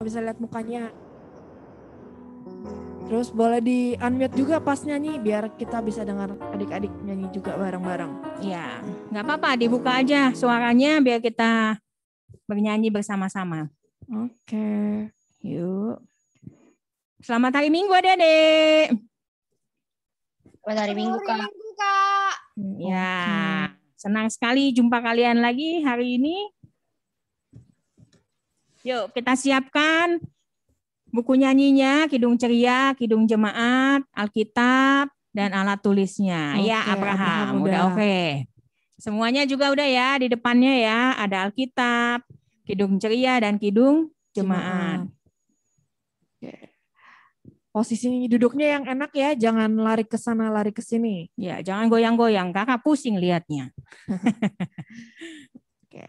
bisa lihat mukanya. Terus boleh di unmute juga pas nyanyi biar kita bisa dengar adik-adik nyanyi juga bareng-bareng. Ya, nggak apa-apa, dibuka aja suaranya biar kita bernyanyi bersama-sama. Oke. Yuk. Selamat hari Minggu, Adik-adik. Selamat hari Minggu, Kak. Ya, senang sekali jumpa kalian lagi hari ini. Yuk, kita siapkan buku nyanyinya, Kidung Ceria, Kidung Jemaat, Alkitab, dan alat tulisnya. Oke, Ya, Abraham. udah. Udah oke. Semuanya juga udah ya, di depannya ya. Ada Alkitab, Kidung Ceria, dan Kidung Jemaat. Oke. Posisi duduknya yang enak ya, jangan lari ke sana, lari ke sini. Ya, jangan goyang-goyang, kakak pusing lihatnya. Oke.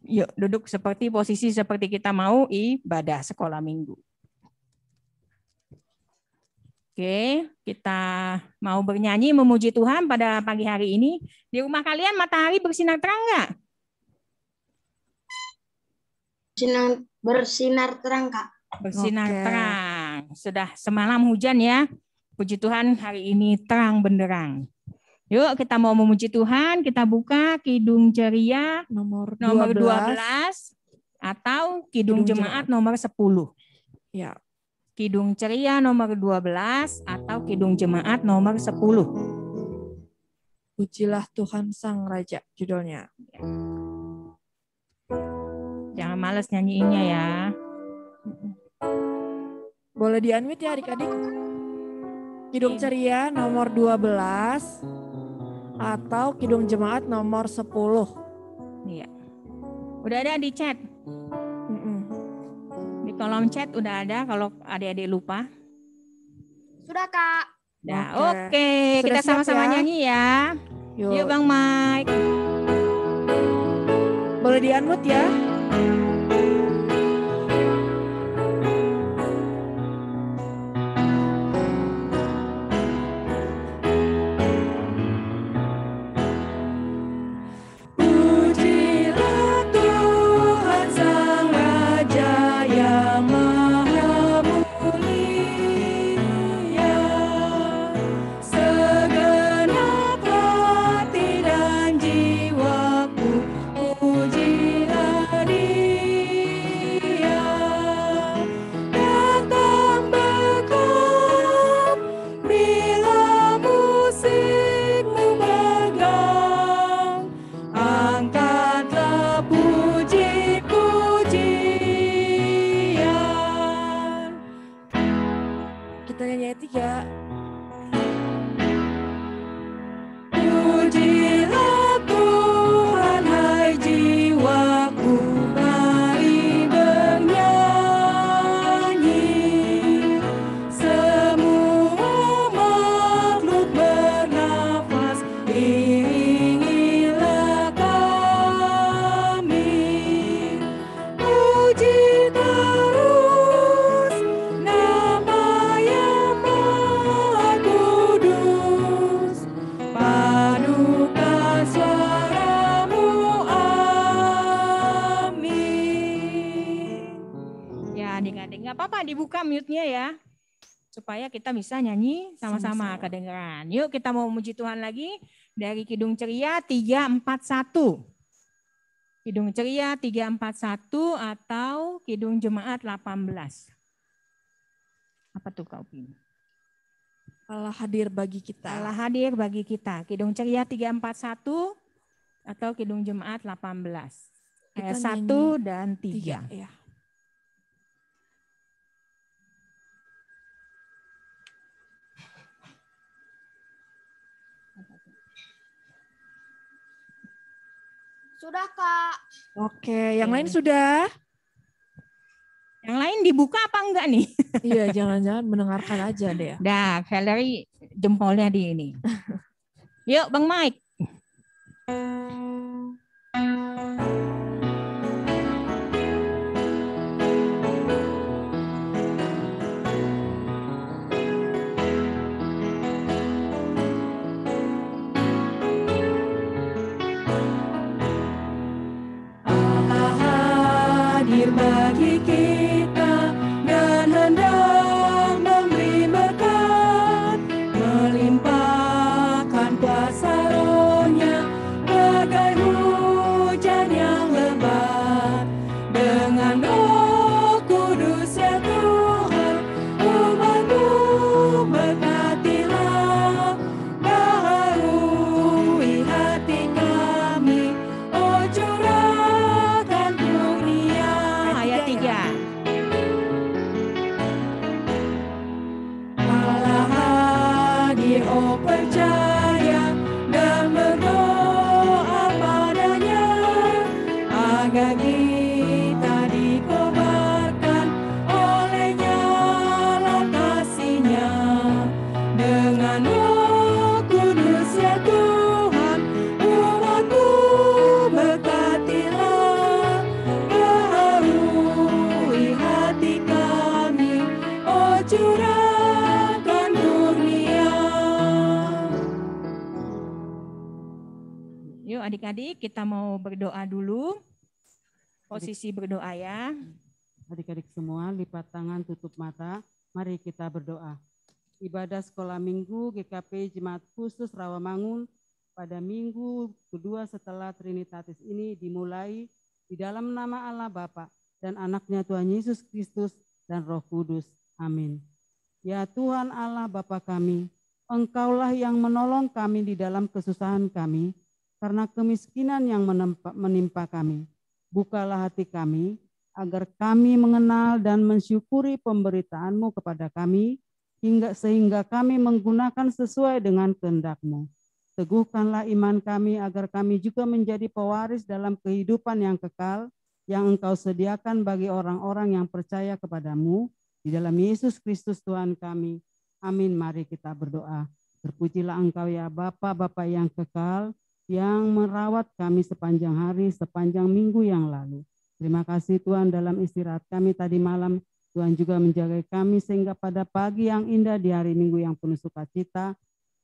Yuk, duduk seperti posisi seperti kita mau ibadah sekolah minggu. Oke, kita mau bernyanyi memuji Tuhan pada pagi hari ini. Di rumah kalian matahari bersinar terang nggak? Bersinar terang, Kak. Bersinar terang. Sudah semalam hujan ya. Puji Tuhan hari ini terang benderang. Yuk kita mau memuji Tuhan. Kita buka Kidung Ceria nomor 12 atau Kidung Jemaat nomor 10. Ya. Kidung Ceria nomor 12 atau Kidung Jemaat nomor 10. Pujilah Tuhan Sang Raja judulnya. Jangan males nyanyiinnya ya. Boleh di-unmute ya adik-adik. Kidung Ceria nomor 12 atau Kidung Jemaat nomor 10. Iya. Udah ada di chat. Di kolom chat udah ada kalau adik-adik lupa. Sudah, Kak. Nah, oke. Kita sama-sama ya? Nyanyi ya. Yuk Bang Mike. Boleh di-unmute ya. Dibuka mute-nya ya, supaya kita bisa nyanyi sama-sama kedengaran. Yuk kita mau memuji Tuhan lagi dari Kidung Ceria 341. Kidung Ceria 341 atau Kidung Jemaat 18. Apa tuh Kak Upin? Allah hadir bagi kita. Allah hadir bagi kita. Kidung Ceria 341 atau Kidung Jemaat 18. Ayat 1 dan 3. Ya. Sudah, Kak. Oke, yang lain sudah? Yang lain dibuka apa enggak nih? Iya, jangan-jangan mendengarkan aja deh. Dah, Valerie jempolnya di ini. Yuk, Bang Mike. Bagi kita adik-adik kita mau berdoa dulu. Posisi berdoa ya. Adik-adik semua lipat tangan, tutup mata. Mari kita berdoa. Ibadah sekolah minggu GKP Jemaat Khusus Rawamangun pada minggu kedua setelah Trinitatis ini dimulai di dalam nama Allah Bapa dan anaknya Tuhan Yesus Kristus dan Roh Kudus. Amin. Ya Tuhan Allah Bapa kami, Engkaulah yang menolong kami di dalam kesusahan kami karena kemiskinan yang menimpa kami. Bukalah hati kami agar kami mengenal dan mensyukuri pemberitaan-Mu kepada kami sehingga kami menggunakan sesuai dengan kehendak-Mu. Teguhkanlah iman kami agar kami juga menjadi pewaris dalam kehidupan yang kekal yang Engkau sediakan bagi orang-orang yang percaya kepada-Mu di dalam Yesus Kristus Tuhan kami. Amin. Mari kita berdoa. Terpujilah Engkau ya Bapa yang kekal yang merawat kami sepanjang hari, sepanjang minggu yang lalu. Terima kasih Tuhan dalam istirahat kami tadi malam. Tuhan juga menjaga kami sehingga pada pagi yang indah di hari Minggu yang penuh sukacita,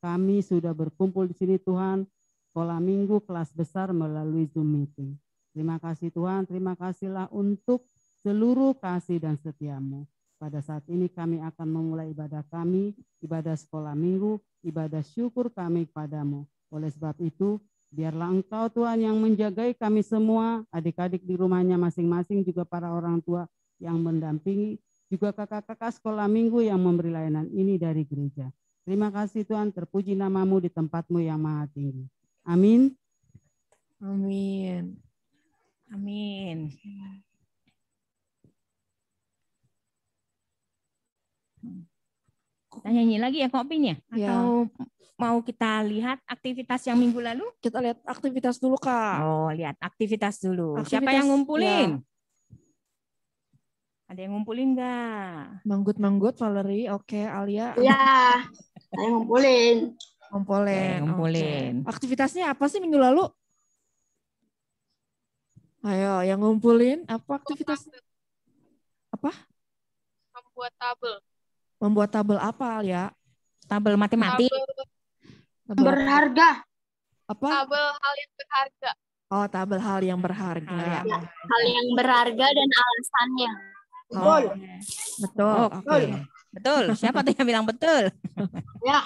kami sudah berkumpul di sini Tuhan, sekolah minggu kelas besar melalui Zoom meeting. Terima kasih Tuhan, terima kasihlah untuk seluruh kasih dan setia-Mu. Pada saat ini kami akan memulai ibadah kami, ibadah sekolah minggu, ibadah syukur kami kepada-Mu. Oleh sebab itu, biarlah Engkau Tuhan yang menjagai kami semua, adik-adik di rumahnya masing-masing, juga para orang tua yang mendampingi, juga kakak-kakak sekolah minggu yang memberi layanan ini dari gereja. Terima kasih Tuhan, terpuji nama-Mu di tempat-Mu yang maha tinggi. Amin. Amin. Amin. Kita nyanyi lagi ya kopinya? Atau mau kita lihat aktivitas yang minggu lalu? Kita lihat aktivitas dulu Kak. Oh, lihat aktivitas dulu. Aktivitas, siapa yang ngumpulin? Ya. Ada yang ngumpulin nggak? Manggut-manggut, Valerie, oke, Alia. Iya, saya ngumpulin. Ngumpulin. Oke. Aktivitasnya apa sih minggu lalu? Ayo, yang ngumpulin apa aktivitas? Apa? Membuat tabel. Membuat tabel apa, Alia? Tabel matematik. Tabel Berharga. apa? Tabel hal yang berharga. Oh, tabel hal yang berharga. Hal yang berharga dan alasannya. Oh, betul. Oke. Betul. Siapa tuh yang bilang betul? Ya.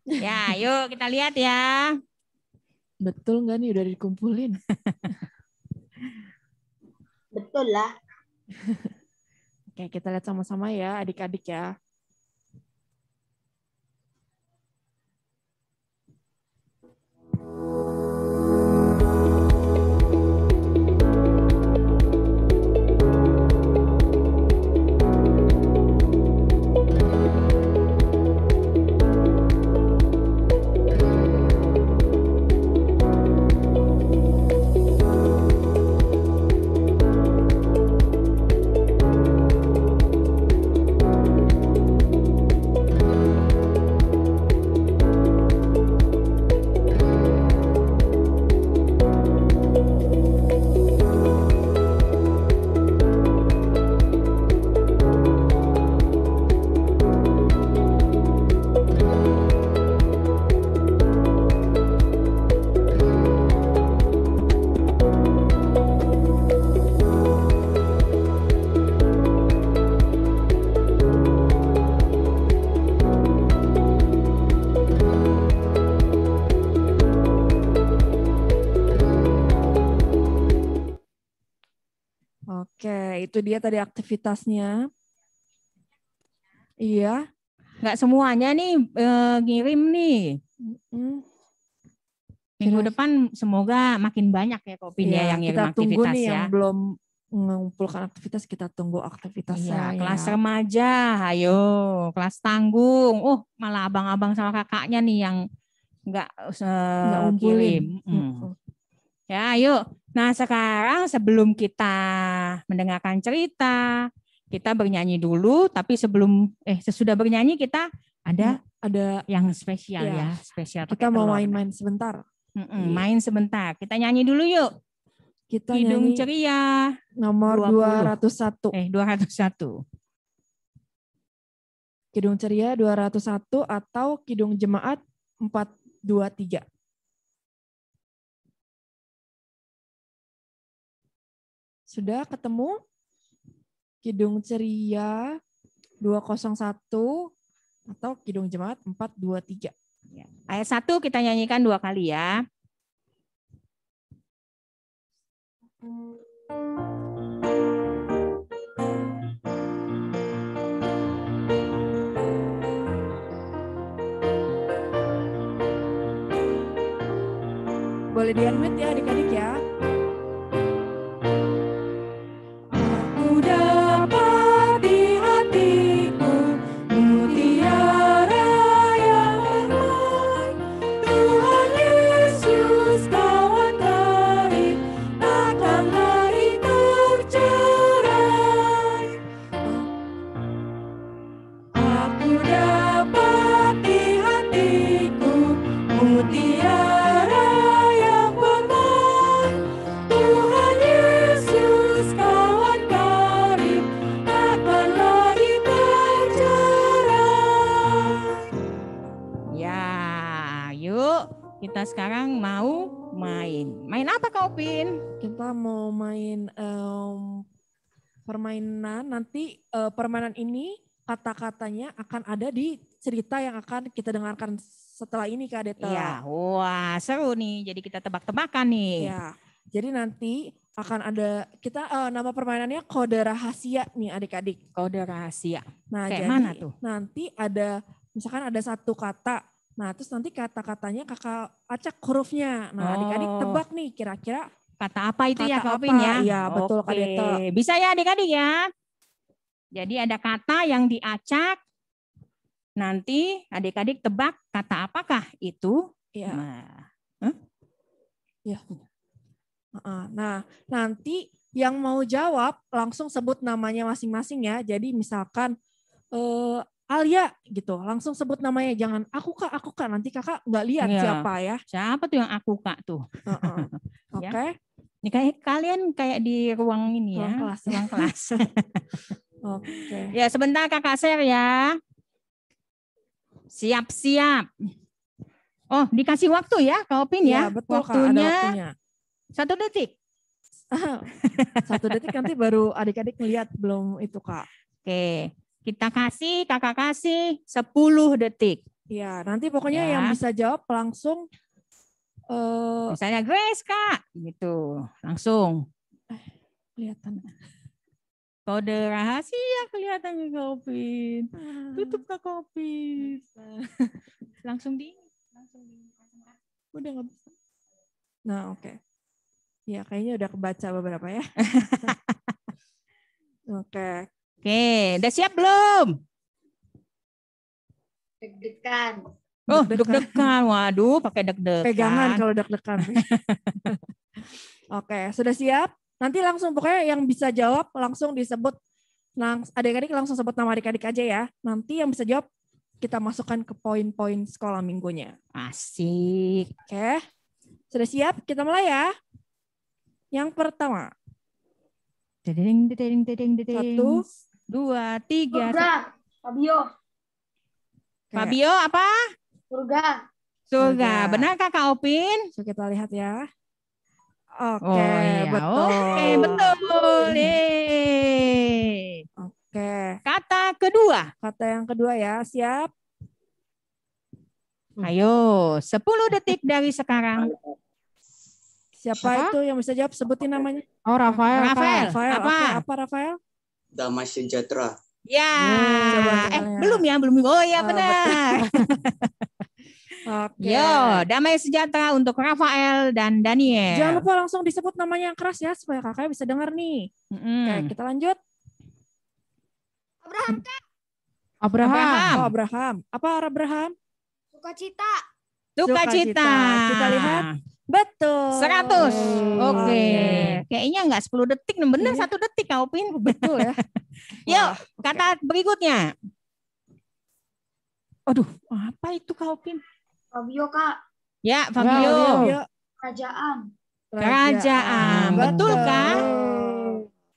Ya, yuk kita lihat ya. Betul nggak nih udah dikumpulin? Betul lah. Oke, kita lihat sama-sama ya, adik-adik ya. Oke, itu dia tadi aktivitasnya. Iya. Nggak semuanya nih ngirim nih. Minggu depan semoga makin banyak ya kopinya Ya, yang kita ngirim tunggu aktivitas nih ya. yang belum mengumpulkan aktivitas, kita tunggu aktivitasnya. Iya, kelas remaja, ayo, kelas tanggung. Oh, malah abang-abang sama kakaknya nih yang nggak kirim. Ya, ayo. Nah, sekarang sebelum kita mendengarkan cerita, kita bernyanyi dulu. Tapi sesudah bernyanyi kita ada yang spesial ya, spesial. Kita mau main-main sebentar. Main sebentar. Kita nyanyi dulu yuk. Kita Kidung nyanyi Ceria nomor 201. 201. Kidung Ceria 201 atau Kidung Jemaat 423. Sudah ketemu? Kidung Ceria 201 atau Kidung Jemaat 423. Ya. Ayat 1 kita nyanyikan 2 kali ya. Boleh di-unmute ya adik-adik ya. Aku dapat di hatiku mutiara yang permai. Tuhan Yesus kawan karib, takkan lari tercerai. Aku dapat di hatiku mutiara kita sekarang mau main. Main apa Kak Opin? Kita mau main permainan. Nanti permainan ini kata-katanya akan ada di cerita yang akan kita dengarkan setelah ini Kak Deta. Iya, wah seru nih. Jadi kita tebak-tebakan nih. Ya, jadi nanti akan ada kita nama permainannya kode rahasia nih adik-adik. Kode rahasia. Nah, kayak jadi mana tuh? Nanti ada misalkan ada satu kata. Nah, terus nanti kata-katanya kakak acak hurufnya. Nah, adik-adik tebak nih kira-kira kata apa itu kata ya Kak Opin apa? ya? Iya, betul Kak Deta. Bisa ya adik-adik ya. Jadi ada kata yang diacak. Nanti adik-adik tebak kata apakah itu? Iya. Nah, Ya. Nah, nanti yang mau jawab langsung sebut namanya masing-masing ya. Jadi misalkan Alia gitu, langsung sebut namanya, jangan aku kak, nanti kakak nggak lihat Iya. siapa ya. siapa tuh yang aku Kak tuh? Oke. Ya. Ini kayak kalian kayak di ruang ini ya, Ruang kelas. ruang kelas. Oke. Ya sebentar Kakak share ya. Siap-siap. Oh dikasih waktu ya Kak Opin ya. Iya, betul waktunya Kak, ada waktunya. 1 detik. 1 detik nanti baru adik-adik ngeliat belum itu Kak. Oke. Kita kasih, kakak kasih 10 detik. Iya, nanti pokoknya Ya. yang bisa jawab langsung Misalnya Grace Kak, gitu. Langsung. kelihatan. Kode rahasia kelihatan Kak Opin. Tutup Kak Opin. Langsung di. Udah nggak bisa. Nah, oke. Ya, kayaknya udah kebaca beberapa ya. Oke. Oke, udah siap belum? Deg-degan. Oh, Deg-degan. deg-degan. Waduh, pakai deg-degan. Pegangan kalau deg-degan. Oke, sudah siap? Nanti langsung pokoknya yang bisa jawab langsung disebut. Adik-adik langsung sebut nama adik-adik aja ya. Nanti yang bisa jawab kita masukkan ke poin-poin sekolah minggunya. Asik. Oke, sudah siap? Kita mulai ya. Yang pertama. Dedeng, dedeng, dedeng, dedeng. 1, 2, 3. Surga. Fabio. Fabio apa? Surga. Surga. Surga. Benar Kak Opin? So kita lihat ya. Oke, Oh, iya. betul. Oke, betul. Yeay. Oke, Kata kedua. kata yang kedua ya, siap? Ayo, 10 detik dari sekarang. Siapa itu yang bisa jawab? Sebutin namanya. Oh, Rafael. Rafael. Rafael. Apa? Oke, apa Rafael? Damai sejahtera. Ya. Coba misalnya. Belum ya, belum. Oh ya Oh, benar. Oke. Yo, damai sejahtera untuk Rafael dan Daniel. Jangan lupa langsung disebut namanya yang keras ya, supaya kakaknya bisa dengar nih. Oke, kita lanjut. Abraham. Oh, Abraham. Apa Abraham? Sukacita. Sukacita. Kita lihat. Betul. 100. Oke. Oke. Kayaknya enggak 10 detik, benar Iya. 1 detik Kak Opin. Betul ya. Yuk, Wah, oke. kata berikutnya. Aduh, apa itu Kak Opin? Fabio, Kak. Ya, Fabio. Fabio. Kerajaan. Kerajaan. Betul kan?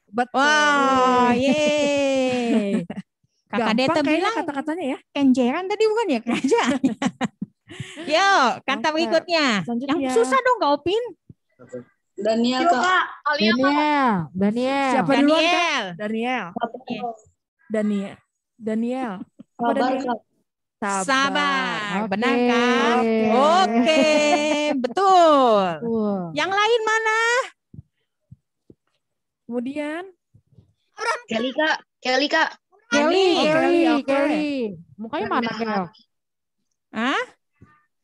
Betul. Wah, yeay. Kakak Gampang Deta kayaknya bilang kata-katanya ya. kenjeran tadi bukan ya kerajaan. Yuk, kata Oke. berikutnya. Selanjutnya. Yang susah dong Kak Opin. Daniel, Yo, Kak. Kak. Alia, Kak. Daniel. Siapa duluan, Kak? Daniel. Daniel. Iya. Daniel. Apa Sabar, Daniel? Kak. Sabar. Oke. Benar kan? Oke. Oke, betul. Betul. Yang lain mana? Kemudian Kelly, Kak. Kelly, Kak. Kelly, Ani. Kelly, Oke. Kelly. Mukanya mana, Kel? Hah?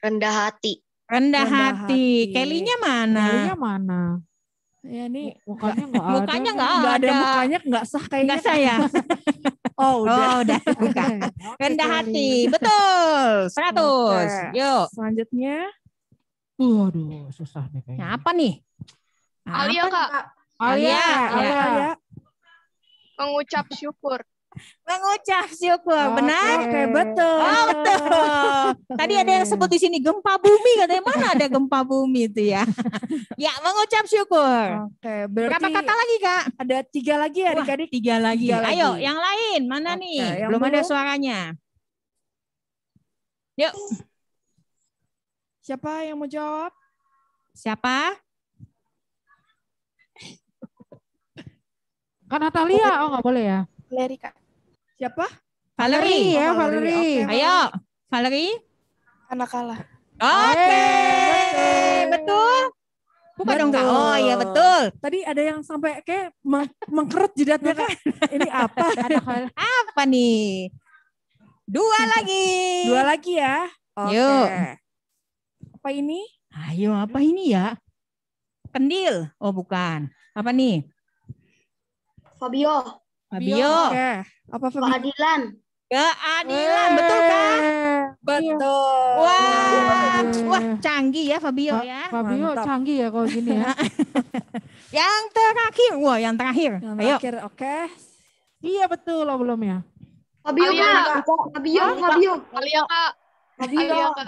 Rendah hati. Rendah Rendah hati. hati. Kelly-nya mana? Kelly-nya mana? ya nih Mukanya nggak ada. Mukanya nggak nggak ada ada. mukanya, nggak sah kayaknya. Nggak saya. Oh, udah. Oh, udah buka. Oke, Rendah Kelly. hati. Betul. 100. Oke. Yuk. Selanjutnya Waduh, susah nih kayaknya. Apa nih? Alia, Apa? Kak. Alia. Alia. Alia. Mengucap syukur. Mengucap syukur. Benar? Oke, betul. Oh, betul. Tadi ada yang sebut di sini gempa bumi, katanya mana ada gempa bumi itu ya. Ya, mengucap syukur. Oke, berarti Berapa kata lagi, Kak? ada 3 lagi ya Wah, adik-adik. 3 lagi. Tiga lagi. Ayo, yang lain mana Oke, nih? yang Belum ada belum. suaranya. Yuk, Siapa yang mau jawab? siapa? Kan Natalia, oh nggak boleh ya? Leri, Kak. Siapa? Valerie. ya, Oh, Valerie. Oke, Ayo, Valerie. Anak kalah. Oke, betul. Bukan dong, Kak. Oh iya, betul. Tadi ada yang sampai kayak mengkerut jidatnya kan. Ini apa? Apa nih? 2 lagi. 2 lagi ya. Oke. Yuk. Apa ini? Ayo, apa ini ya? Kendil. Oh, bukan. Apa nih? Fabio. Fabio. Oke. Apa Fabio? Keadilan. Keadilan, betul kan? Betul. Wah, canggih ya Fabio ya. Fabio Mantap. canggih ya kalau gini ya. Yang terakhir, wah yang terakhir. Yang Ayo. terakhir, oke. Iya betul loh belum ya. Fabio, Alia, Kak. Fabio, Fabio. Alia, Kak. Fabio. Alia, Kak.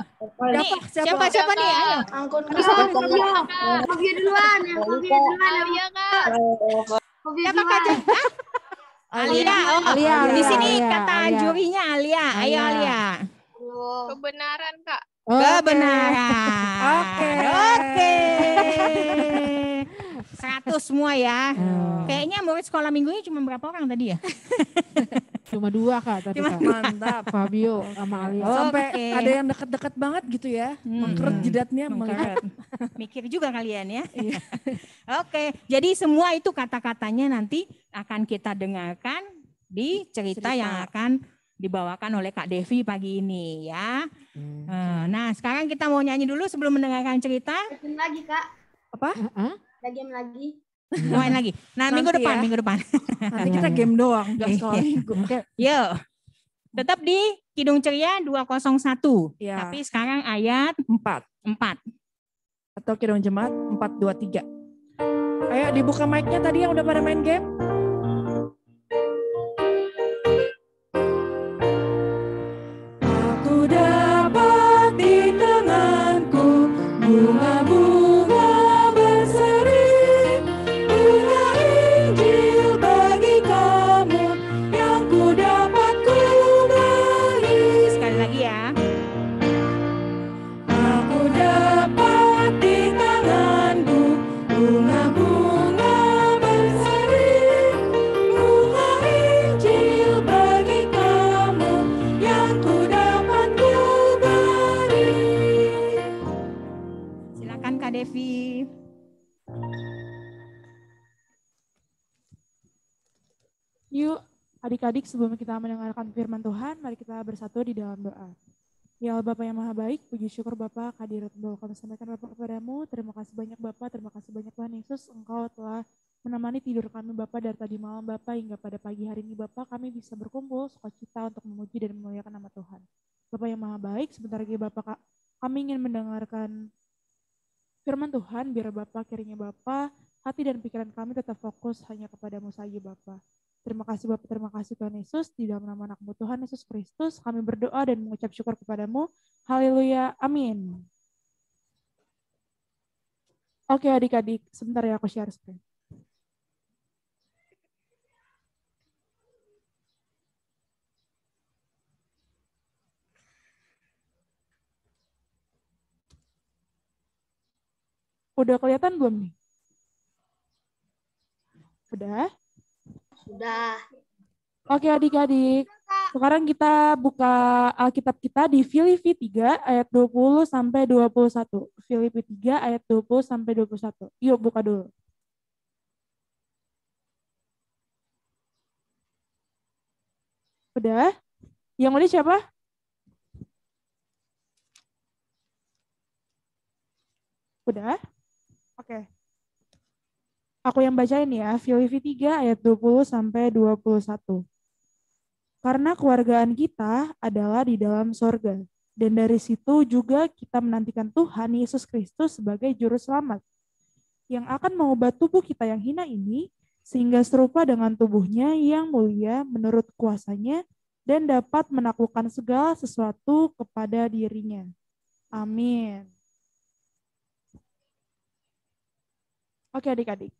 Nih, siapa nih? Ayo. Angkut, Kak. Fabio. Fabio duluan. Yang Fabio duluan. Alia, Kak. Fabio Siapa duluan. Kak? Alia. Oh, Alia, di Alia, sini Alia, kata Alia. jurinya Alia. Ayo Alia. Alia. Kebenaran, Kak. Kebenaran. Oke. Oke. 100 semua ya. Hmm. Kayaknya murid sekolah minggunya cuma berapa orang tadi ya? Cuma 2 Kak tadi Kak. Mantap. Fabio sama Alia. Sampai Oke. ada yang deket-deket banget gitu ya. Mengkerut jidatnya. Melihat. Mengkeret. Mikir juga kalian ya. Iya. Oke, jadi semua itu kata-katanya nanti akan kita dengarkan di cerita yang akan dibawakan oleh Kak Devi pagi ini ya. Nah, sekarang kita mau nyanyi dulu sebelum mendengarkan cerita. Game lagi, Kak. Apa? Hah? Ada game lagi. Main lagi. Nah, minggu Nanti depan, ya. minggu depan. Nanti kita game doang. Gak sekolah Iya. minggu. Yuk. Tetap di Kidung Ceria 201. Ya. Tapi sekarang ayat 4. 4. Atau Kidung Jemaat 423. Ayo dibuka mic-nya tadi yang udah pada main game. Aku dapat di tanganku bunga-bunga berseri, bunga Injil bagi kamu yang ku dapat ku beri. Sekali lagi ya. Aku dapat di tanganku bunga-bunga berseri, bunga Injil bagi kamu yang ku dapat ku beri. Silakan Kak Devi. Yuk, adik-adik sebelum kita mendengarkan firman Tuhan, mari kita bersatu di dalam doa. Ya Allah Bapa yang Maha Baik, puji syukur Bapa, kehadirat bahwa kami sampaikan Bapa kepadamu. Terima kasih banyak Bapa, terima kasih banyak Tuhan Yesus, Engkau telah menemani tidur kami Bapa dari tadi malam Bapa hingga pada pagi hari ini Bapa kami bisa berkumpul sukacita untuk memuji dan memuliakan nama Tuhan. Bapa yang Maha Baik, sebentar lagi Bapa kami ingin mendengarkan firman Tuhan, biar Bapa kiranya Bapa hati dan pikiran kami tetap fokus hanya kepadamu saja Bapa. Terima kasih Bapak, terima kasih Tuhan Yesus. Di dalam nama anak-Mu Tuhan Yesus Kristus, kami berdoa dan mengucap syukur kepadamu. Haleluya, amin. Oke adik-adik, sebentar ya aku share screen. Udah kelihatan belum nih? Udah? Sudah. Oke adik-adik, sekarang kita buka Alkitab kita di Filipi 3 ayat 20 sampai 21. Filipi 3 ayat 20 sampai 21. Yuk buka dulu. Udah? Yang udah siapa? Udah? Oke. Aku yang bacain ya, Filipi 3 ayat 20 sampai 21. Karena keluargaan kita adalah di dalam sorga, dan dari situ juga kita menantikan Tuhan Yesus Kristus sebagai juru selamat, yang akan mengubah tubuh kita yang hina ini, sehingga serupa dengan tubuhnya yang mulia menurut kuasanya, dan dapat menaklukkan segala sesuatu kepada dirinya. Amin. Oke adik-adik.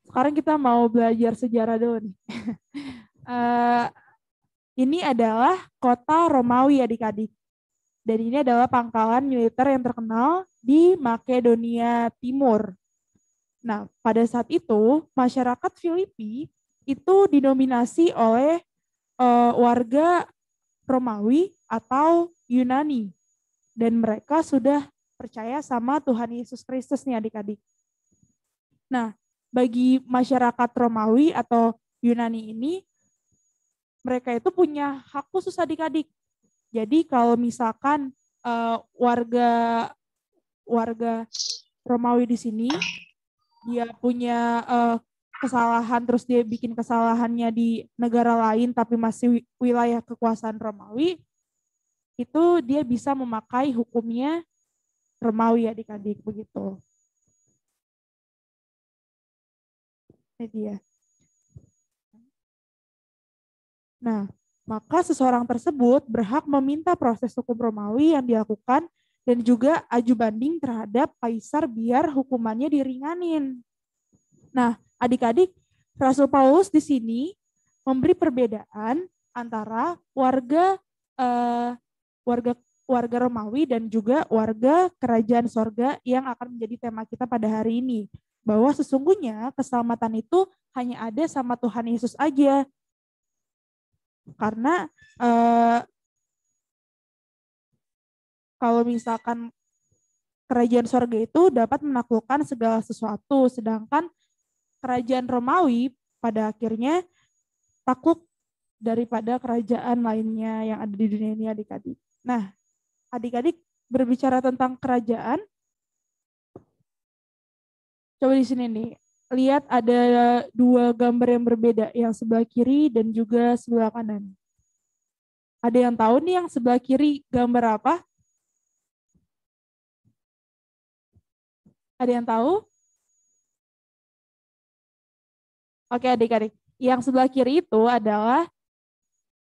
Sekarang kita mau belajar sejarah dulu nih. Ini adalah kota Romawi adik-adik. Dan ini adalah pangkalan militer yang terkenal di Makedonia Timur. Nah, pada saat itu masyarakat Filipi itu didominasi oleh warga Romawi atau Yunani. Dan mereka sudah percaya sama Tuhan Yesus Kristus nih adik-adik. Nah, bagi masyarakat Romawi atau Yunani ini, mereka itu punya hak khusus adik-adik. Jadi kalau misalkan warga Romawi di sini, dia punya kesalahan, terus dia bikin kesalahannya di negara lain tapi masih wilayah kekuasaan Romawi, itu dia bisa memakai hukumnya Romawi adik-adik begitu. Ini dia. Nah, maka seseorang tersebut berhak meminta proses hukum Romawi yang dilakukan dan juga aju banding terhadap kaisar biar hukumannya diringanin. Nah, adik-adik, Rasul Paulus di sini memberi perbedaan antara warga Romawi dan juga warga kerajaan sorga yang akan menjadi tema kita pada hari ini. Bahwa sesungguhnya keselamatan itu hanya ada sama Tuhan Yesus aja. Karena kalau misalkan kerajaan sorga itu dapat menaklukkan segala sesuatu, sedangkan kerajaan Romawi pada akhirnya takluk daripada kerajaan lainnya yang ada di dunia ini adik-adik. Nah, adik-adik berbicara tentang kerajaan, coba di sini nih, lihat ada dua gambar yang berbeda, yang sebelah kiri dan juga sebelah kanan. Ada yang tahu nih yang sebelah kiri gambar apa? Ada yang tahu? Oke adik-adik, yang sebelah kiri itu adalah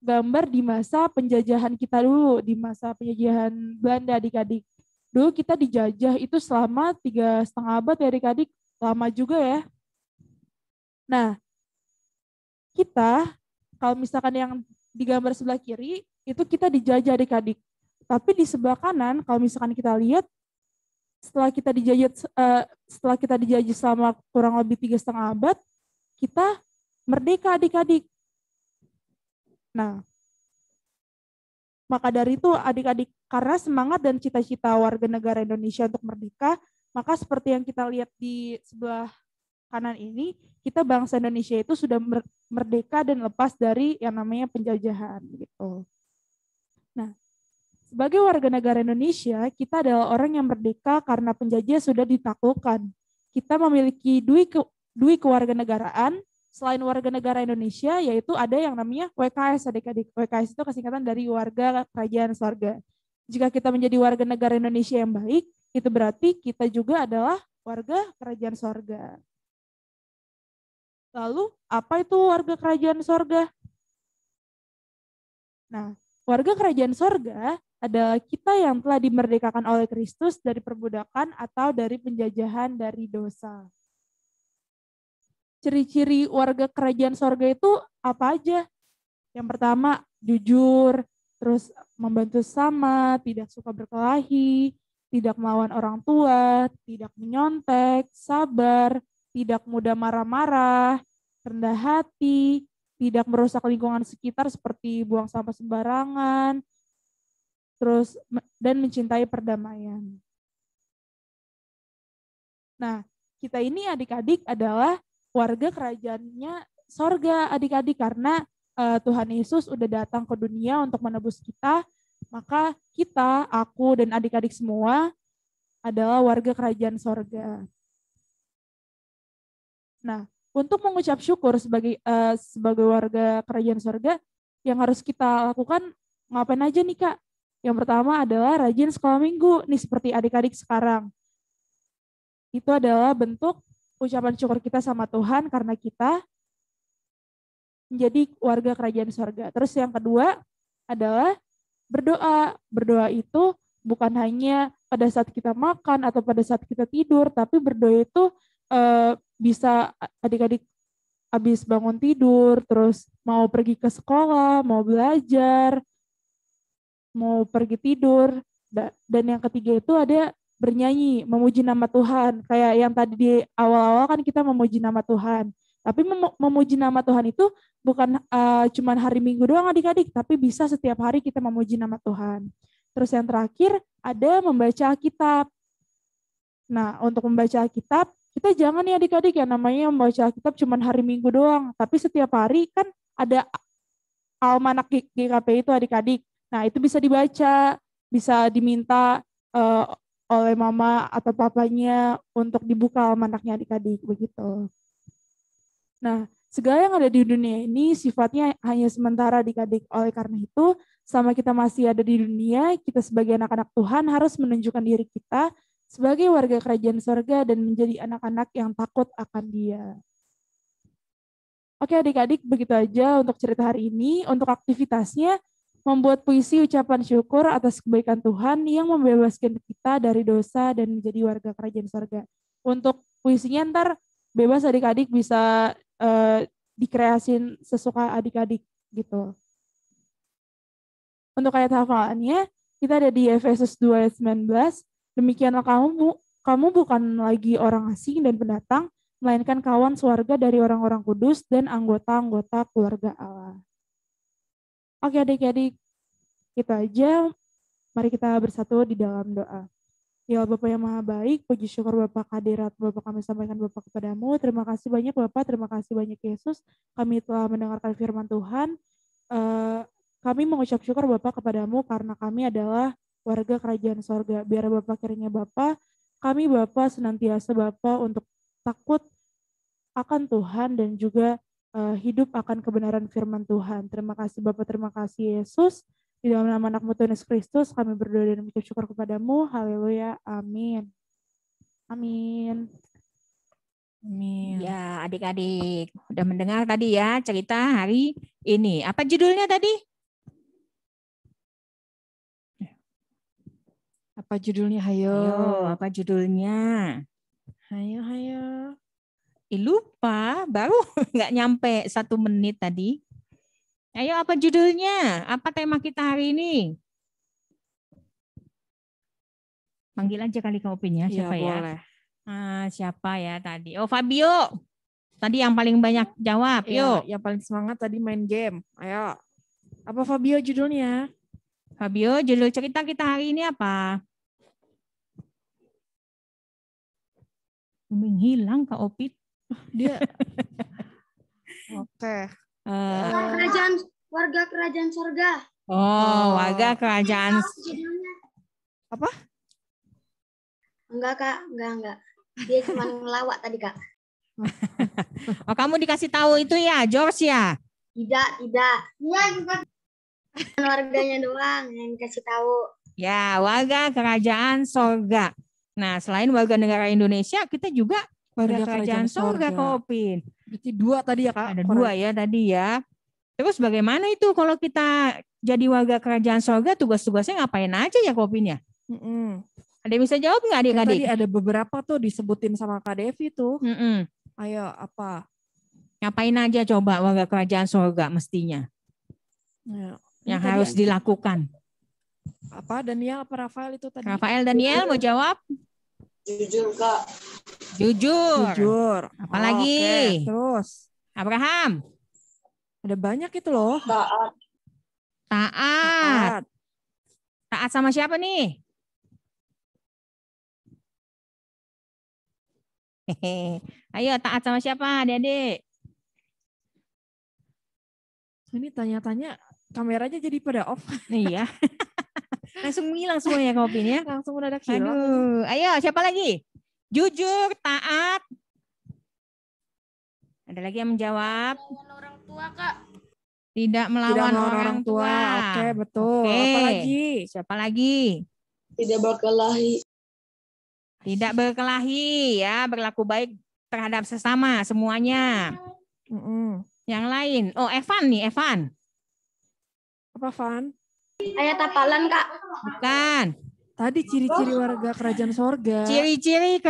gambar di masa penjajahan kita dulu, di masa penjajahan Belanda adik-adik. Dulu kita dijajah itu selama 3,5 abad ya adik-adik, lama juga ya. Nah, kita kalau misalkan yang di gambar sebelah kiri itu kita dijajah adik-adik. Tapi di sebelah kanan kalau misalkan kita lihat setelah kita dijajah selama kurang lebih 3,5 abad, kita merdeka adik-adik. Nah, maka dari itu adik-adik, karena semangat dan cita-cita warga negara Indonesia untuk merdeka, maka seperti yang kita lihat di sebelah kanan ini, kita bangsa Indonesia itu sudah merdeka dan lepas dari yang namanya penjajahan gitu. Nah, sebagai warga negara Indonesia, kita adalah orang yang merdeka karena penjajah sudah ditaklukkan. Kita memiliki dui kewarganegaraan selain warga negara Indonesia, yaitu ada yang namanya WKS adik-adik. WKS itu kesingkatan dari warga kerajaan sorga. Jika kita menjadi warga negara Indonesia yang baik, itu berarti kita juga adalah warga kerajaan sorga. Lalu, apa itu warga kerajaan sorga? Nah, warga kerajaan sorga adalah kita yang telah dimerdekakan oleh Kristus dari perbudakan atau dari penjajahan dari dosa. Ciri-ciri warga kerajaan sorga itu apa aja? Yang pertama, jujur, terus membantu sesama, tidak suka berkelahi, tidak melawan orang tua, tidak menyontek, sabar, tidak mudah marah-marah, rendah hati, tidak merusak lingkungan sekitar seperti buang sampah sembarangan, terus dan mencintai perdamaian. Nah, kita ini adik-adik adalah warga kerajaannya sorga adik-adik karena Tuhan Yesus udah datang ke dunia untuk menebus kita, maka kita, aku dan adik-adik semua adalah warga kerajaan sorga. Nah, untuk mengucap syukur sebagai warga kerajaan sorga, yang harus kita lakukan ngapain aja nih Kak? Yang pertama adalah rajin sekolah minggu, nih seperti adik-adik sekarang. Itu adalah bentuk ucapan syukur kita sama Tuhan karena kita menjadi warga kerajaan sorga. Terus yang kedua adalah berdoa. Berdoa itu bukan hanya pada saat kita makan atau pada saat kita tidur, tapi berdoa itu bisa adik-adik habis bangun tidur, terus mau pergi ke sekolah, mau belajar, mau pergi tidur. Dan yang ketiga itu ada bernyanyi, memuji nama Tuhan. Kayak yang tadi di awal-awal kan kita memuji nama Tuhan. Tapi memuji nama Tuhan itu bukan cuman hari Minggu doang adik-adik, tapi bisa setiap hari kita memuji nama Tuhan. Terus yang terakhir ada membaca Alkitab. Nah, untuk membaca Alkitab, kita jangan ya adik-adik yang namanya membaca Alkitab cuman hari Minggu doang, tapi setiap hari kan ada almanak GKP itu adik-adik. Nah, itu bisa dibaca, bisa diminta oleh mama atau papanya untuk dibuka almanaknya adik-adik begitu. Nah, segala yang ada di dunia ini sifatnya hanya sementara adik-adik. Oleh karena itu, selama kita masih ada di dunia, kita sebagai anak-anak Tuhan harus menunjukkan diri kita sebagai warga kerajaan sorga dan menjadi anak-anak yang takut akan Dia. Oke adik-adik, begitu aja untuk cerita hari ini. Untuk aktivitasnya, membuat puisi ucapan syukur atas kebaikan Tuhan yang membebaskan kita dari dosa dan menjadi warga kerajaan sorga. Untuk puisinya ntar bebas adik-adik bisa dikreasin sesuka adik-adik gitu. Untuk ayat hafalannya, kita ada di Efesus 2 ayat 19. Demikianlah kamu bukan lagi orang asing dan pendatang, melainkan kawan sewarga dari orang-orang kudus dan anggota-anggota keluarga Allah. Oke adik-adik, kita aja, mari kita bersatu di dalam doa. Ya Bapa yang Maha Baik, puji syukur Bapa kehadirat Bapa kami sampaikan Bapa kepadamu. Terima kasih banyak Bapa, terima kasih banyak Yesus. Kami telah mendengarkan firman Tuhan. Kami mengucap syukur Bapa kepadamu karena kami adalah warga kerajaan sorga. Biar Bapa kiranya Bapa, kami Bapa senantiasa Bapa untuk takut akan Tuhan dan juga hidup akan kebenaran firman Tuhan. Terima kasih Bapa, terima kasih Yesus. Di dalam nama anak-Mu Tuhan Yesus Kristus, kami berdoa dan mengucap syukur kepadamu. Haleluya. Amin. Amin. Amin. Ya, adik-adik udah mendengar tadi ya cerita hari ini. Apa judulnya tadi? Apa judulnya? Hayo. Ayo, apa judulnya? Hayo. Lupa, baru nggak nyampe 1 menit tadi. Ayo, apa judulnya? Apa tema kita hari ini? Panggil aja kali ke Opin ya, siapa ya? Boleh. Siapa ya tadi? Oh, Fabio. Tadi yang paling banyak jawab. Yuk. Yang paling semangat tadi main game. Ayo. Apa Fabio judulnya? Fabio, judul cerita kita hari ini apa? Menghilang Kak Opit. Dia. Oke. Warga kerajaan sorga. Oh, warga kerajaan. Apa? Enggak Kak, enggak. Dia cuma ngelawak tadi Kak. Oh, kamu dikasih tahu itu ya, George ya? Tidak. Iya juga. Warganya doang yang kasih tahu. Ya, warga kerajaan sorga. Nah, selain warga negara Indonesia, kita juga warga kerajaan sorga, Kak Opin. Berarti 2 tadi ya Kak? Ada 2 ya tadi ya. Terus bagaimana itu kalau kita jadi warga kerajaan sorga, tugas-tugasnya ngapain aja ya Kak Opin ya? Ada yang bisa jawab nggak adik-adik? Tadi ada beberapa tuh disebutin sama Kak Devi tuh. Ayo apa? Ngapain aja coba warga kerajaan sorga mestinya? Ya. Yang harus dilakukan. Apa Daniel apa Rafael itu tadi? Rafael, Daniel mau jawab? Jujur, Kak. Jujur. Jujur. Apalagi? Oke, terus. Abraham. Ada banyak itu loh. Taat. Taat. Taat sama siapa nih? Hehe. Ayo taat sama siapa, adik-adik? Ini tanya-tanya kameranya jadi pada off. Iya. Langsung hilang semuanya kopinya. Langsung mendadak hilang. Aduh. Ayo siapa lagi? Jujur, taat. Ada lagi yang menjawab? Orang tua, Kak. Tidak Tidak melawan melawan orang tua. Oke, betul. Oke. Apalagi? Siapa lagi? Tidak berkelahi. Tidak berkelahi ya, berlaku baik terhadap sesama semuanya. Yang lain, oh Evan nih, Evan. Apa, Van? Ayat hafalan, Kak. Bukan. Tadi ciri-ciri warga kerajaan sorga. Ciri-ciri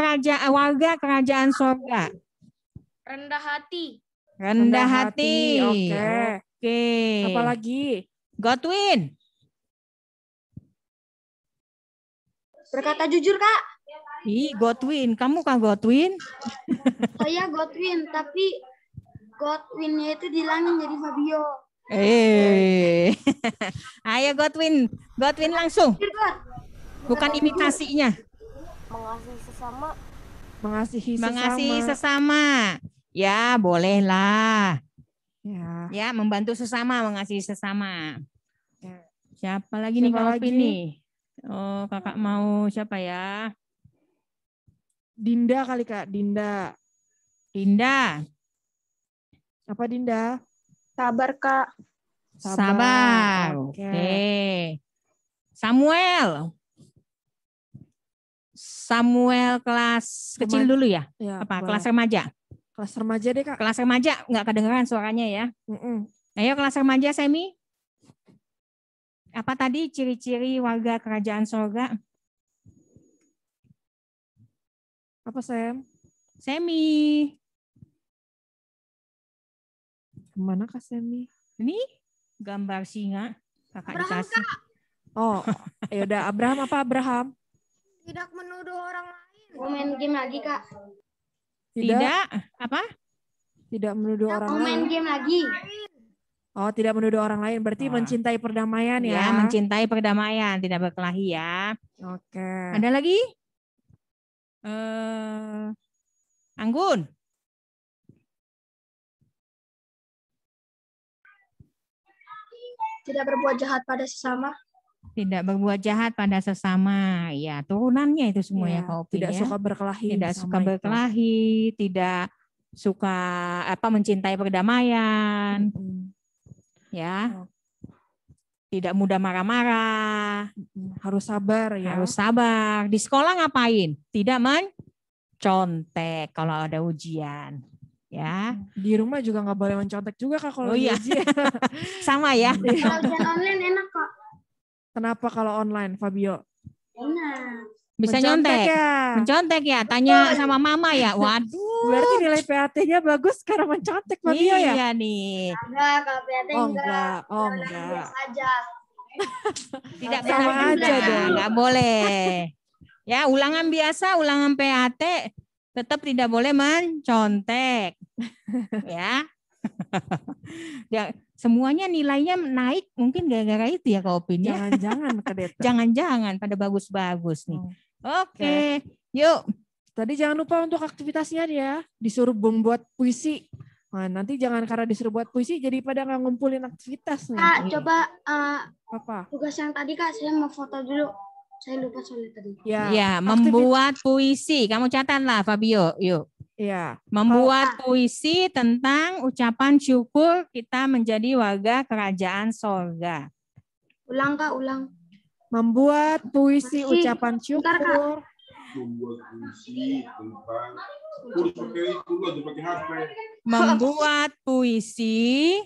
warga kerajaan sorga. Rendah hati. Rendah hati. Oke. Oke. Apalagi? Godwin. Berkata jujur, Kak. Ih, Godwin. Kamu kan Godwin? Saya Godwin, tapi Godwinnya itu dihilangin jadi Fabio. Ayo Godwin. Godwin langsung. Jujur, God. Bukan imitasinya. Mengasihi sesama. Mengasihi sesama. Ya, bolehlah. Ya. Ya, membantu sesama, mengasihi sesama. Ya. Siapa lagi nih Kak Opin lagi? nih? Oh, kakak mau siapa ya? Dinda kali, Kak. Dinda. Dinda. Apa Dinda? Sabar, Kak. Sabar. Oke. Samuel. Samuel kelas kecil dulu ya? Ya, Apa? boleh. Kelas remaja? Kelas remaja deh, Kak. Kelas remaja nggak kedengeran suaranya ya? Ayo kelas remaja, Semi. Apa tadi ciri-ciri warga kerajaan sorga? Apa, Sam? Semi. Kemana Kak Semi? Ini gambar singa. Kakak dikasih. Oh, ya udah. Abraham apa Abraham? Tidak menuduh orang lain. Mau main game lagi, Kak. Tidak. Apa? Tidak menuduh orang Mau lain. main game lagi. Oh, tidak menuduh orang lain. Berarti mencintai perdamaian ya? Ya, mencintai perdamaian, tidak berkelahi ya. Oke. Ada lagi? Anggun. Tidak berbuat jahat pada sesama. Tidak berbuat jahat pada sesama. Ya, turunannya itu semua ya, Ya, Kak Opin tidak ya. suka berkelahi. Tidak sama suka itu. berkelahi, tidak suka mencintai perdamaian. Ya. Tidak mudah marah-marah. Harus sabar ya. Harus sabar. Di sekolah ngapain? Tidak mencontek kalau ada ujian. Ya. Di rumah juga nggak boleh mencontek juga Kak kalau iya. ujian. Sama ya. Kalau ujian online enak kok. Kenapa kalau online, Fabio? Enak. Bisa mencontek nyontek ya? Mencontek ya? Tanya sama mama ya? Waduh. Berarti nilai PAT-nya bagus karena mencontek, Fabio ya? Iya nih. Enggak, kalau PAT enggak. Oh enggak. Aja. Tidak sama benar juga. aja dong. Enggak boleh. Ya, ulangan biasa, ulangan PAT tetap tidak boleh mencontek. Ya. Ya, semuanya nilainya naik mungkin gara-gara itu ya Kak Opin ya. Jangan-jangan Kadeta. Jangan-jangan pada bagus-bagus nih. Oke. Yuk. Tadi jangan lupa untuk aktivitasnya ya. Disuruh membuat puisi. Nah, nanti jangan karena disuruh buat puisi jadi pada nggak ngumpulin aktivitas nih. Kak, coba apa? Tugas yang tadi Kak, saya mau foto dulu. Saya lupa soalnya tadi. Ya, membuat puisi. Kamu catatlah Fabio, yuk. Iya. Membuat puisi tentang ucapan syukur kita menjadi warga kerajaan sorga. Ulang Kak, ulang. Membuat puisi ucapan Bentar, Kak. syukur. Membuat puisi tentang pakai HP. Membuat puisi.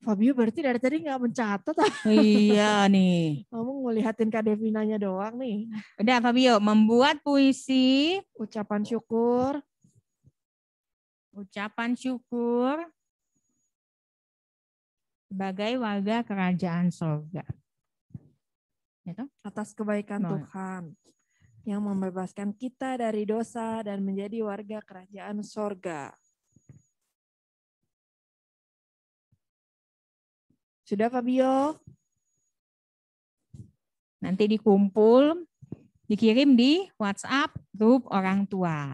Fabio berarti dari tadi nggak mencatat. Iya nih. Kamu ngelihatin Kak Devinanya doang nih. Udah Fabio, membuat puisi. Ucapan syukur. Ucapan syukur. Sebagai warga kerajaan sorga. Atas kebaikan No. Tuhan. yang membebaskan kita dari dosa dan menjadi warga kerajaan sorga. Sudah Fabio? Nanti dikumpul, dikirim di WhatsApp grup orang tua.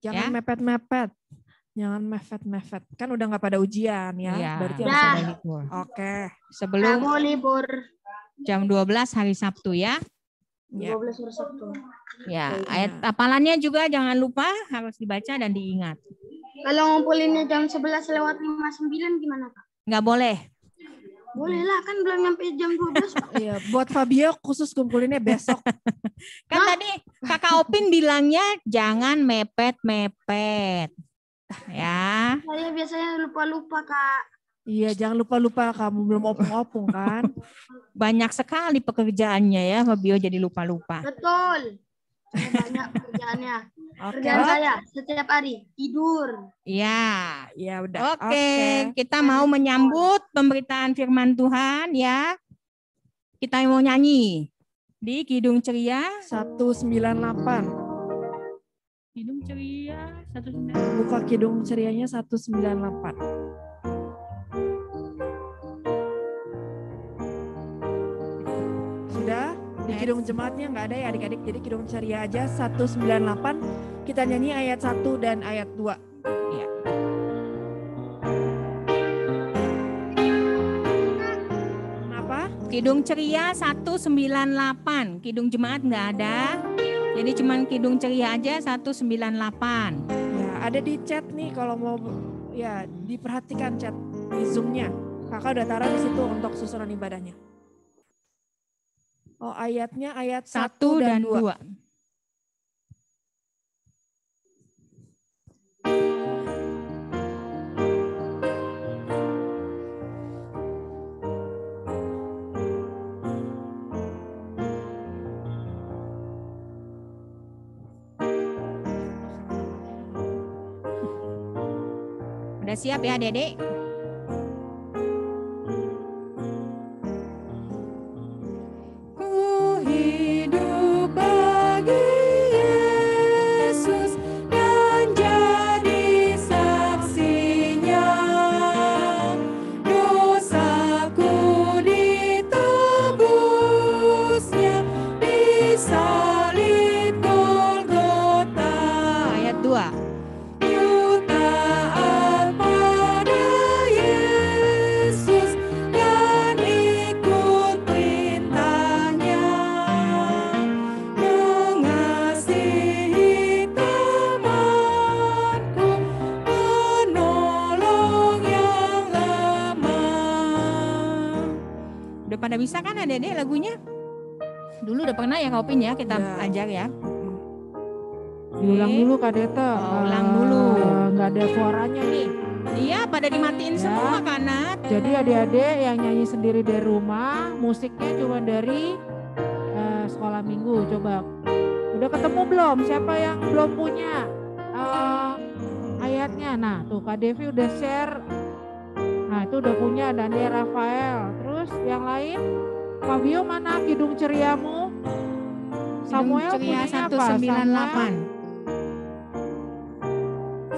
Jangan mepet-mepet. Jangan mepet-mepet. Kan udah nggak pada ujian ya. Iya, Berarti udah harus ada libur. Oke. Sebelum Kamu libur. jam 12 hari Sabtu ya. 12 hari Sabtu. Ya, ayat hafalannya juga jangan lupa harus dibaca dan diingat. Kalau ngumpulinnya jam 11 lewat 59 gimana, Kak? Nggak boleh. Boleh lah, kan belum nyampe jam 12. Iya, buat Fabio khusus kumpulinnya besok. Kan tadi Kakak Opin bilangnya jangan mepet-mepet. Ya. Saya biasanya lupa-lupa, Kak. Iya, jangan lupa-lupa kamu belum opung-opung kan. Banyak sekali pekerjaannya ya, Fabio jadi lupa-lupa. Betul. Saya banyak pekerjaannya. Oke. Kerjaan saya setiap hari tidur. Ya. Ya udah. Oke, kita mau menyambut pemberitaan firman Tuhan ya. Kita mau nyanyi di Kidung Ceria 198. Kidung Ceria 198. Buka Kidung Cerianya 198. Sudah? Di Kidung Jemaatnya nggak ada ya adik-adik. Jadi Kidung Ceria aja 198. Kita nyanyi ayat 1 dan ayat 2. Ya. Kenapa? Kidung Ceria 198. Kidung Jemaat nggak ada. Jadi cuman Kidung Ceria aja 198. Ya, ada di chat nih kalau mau ya diperhatikan chat di Zoom-nya. Kakak udah taruh di situ untuk susunan ibadahnya. Oh, ayatnya ayat 1 dan 2. Udah siap ya, Dedek? Pada bisa kan Dede lagunya? Dulu udah pernah ya Kak Opin ya kita belajar ya. Diulang dulu Kak Deta. Ulang dulu. Nggak ada suaranya nih. Iya pada dimatiin semua Kanat. Jadi adik-adik yang nyanyi sendiri dari rumah, musiknya cuma dari sekolah minggu. Coba. Udah ketemu belum? Siapa yang belum punya ayatnya? Nah tuh Kak Devi udah share. Nah itu udah punya Daniel Rafael. Terus yang lain, Fabio mana Kidung Ceriamu? Samuel Ceria punyanya apa?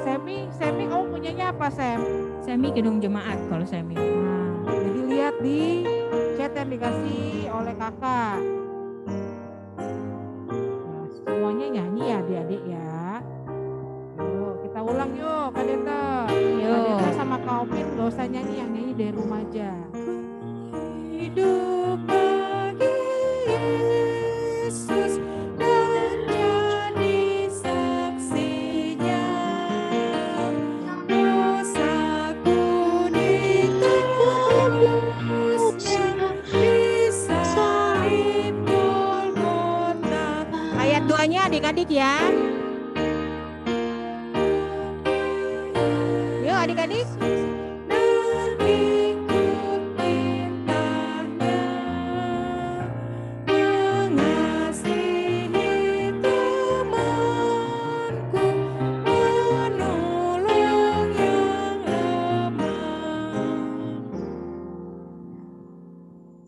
198. Semi kamu punyanya apa Sem? Semi Kidung Jemaat kalau Semi. Nah, jadi lihat di chat yang dikasih oleh kakak. Nah, semuanya nyanyi ya adik-adik ya. Yuk kita ulang yuk Kak Deta. Kak Deta sama Kak Opin gak usah nyanyi, yang nyanyi dari rumah aja. Hidup bagi Yesus dan jadi saksinya. Dosaku ditebusnya di salib Golgota. Ayat 2-nya adik-adik ya. Yuk adik-adik.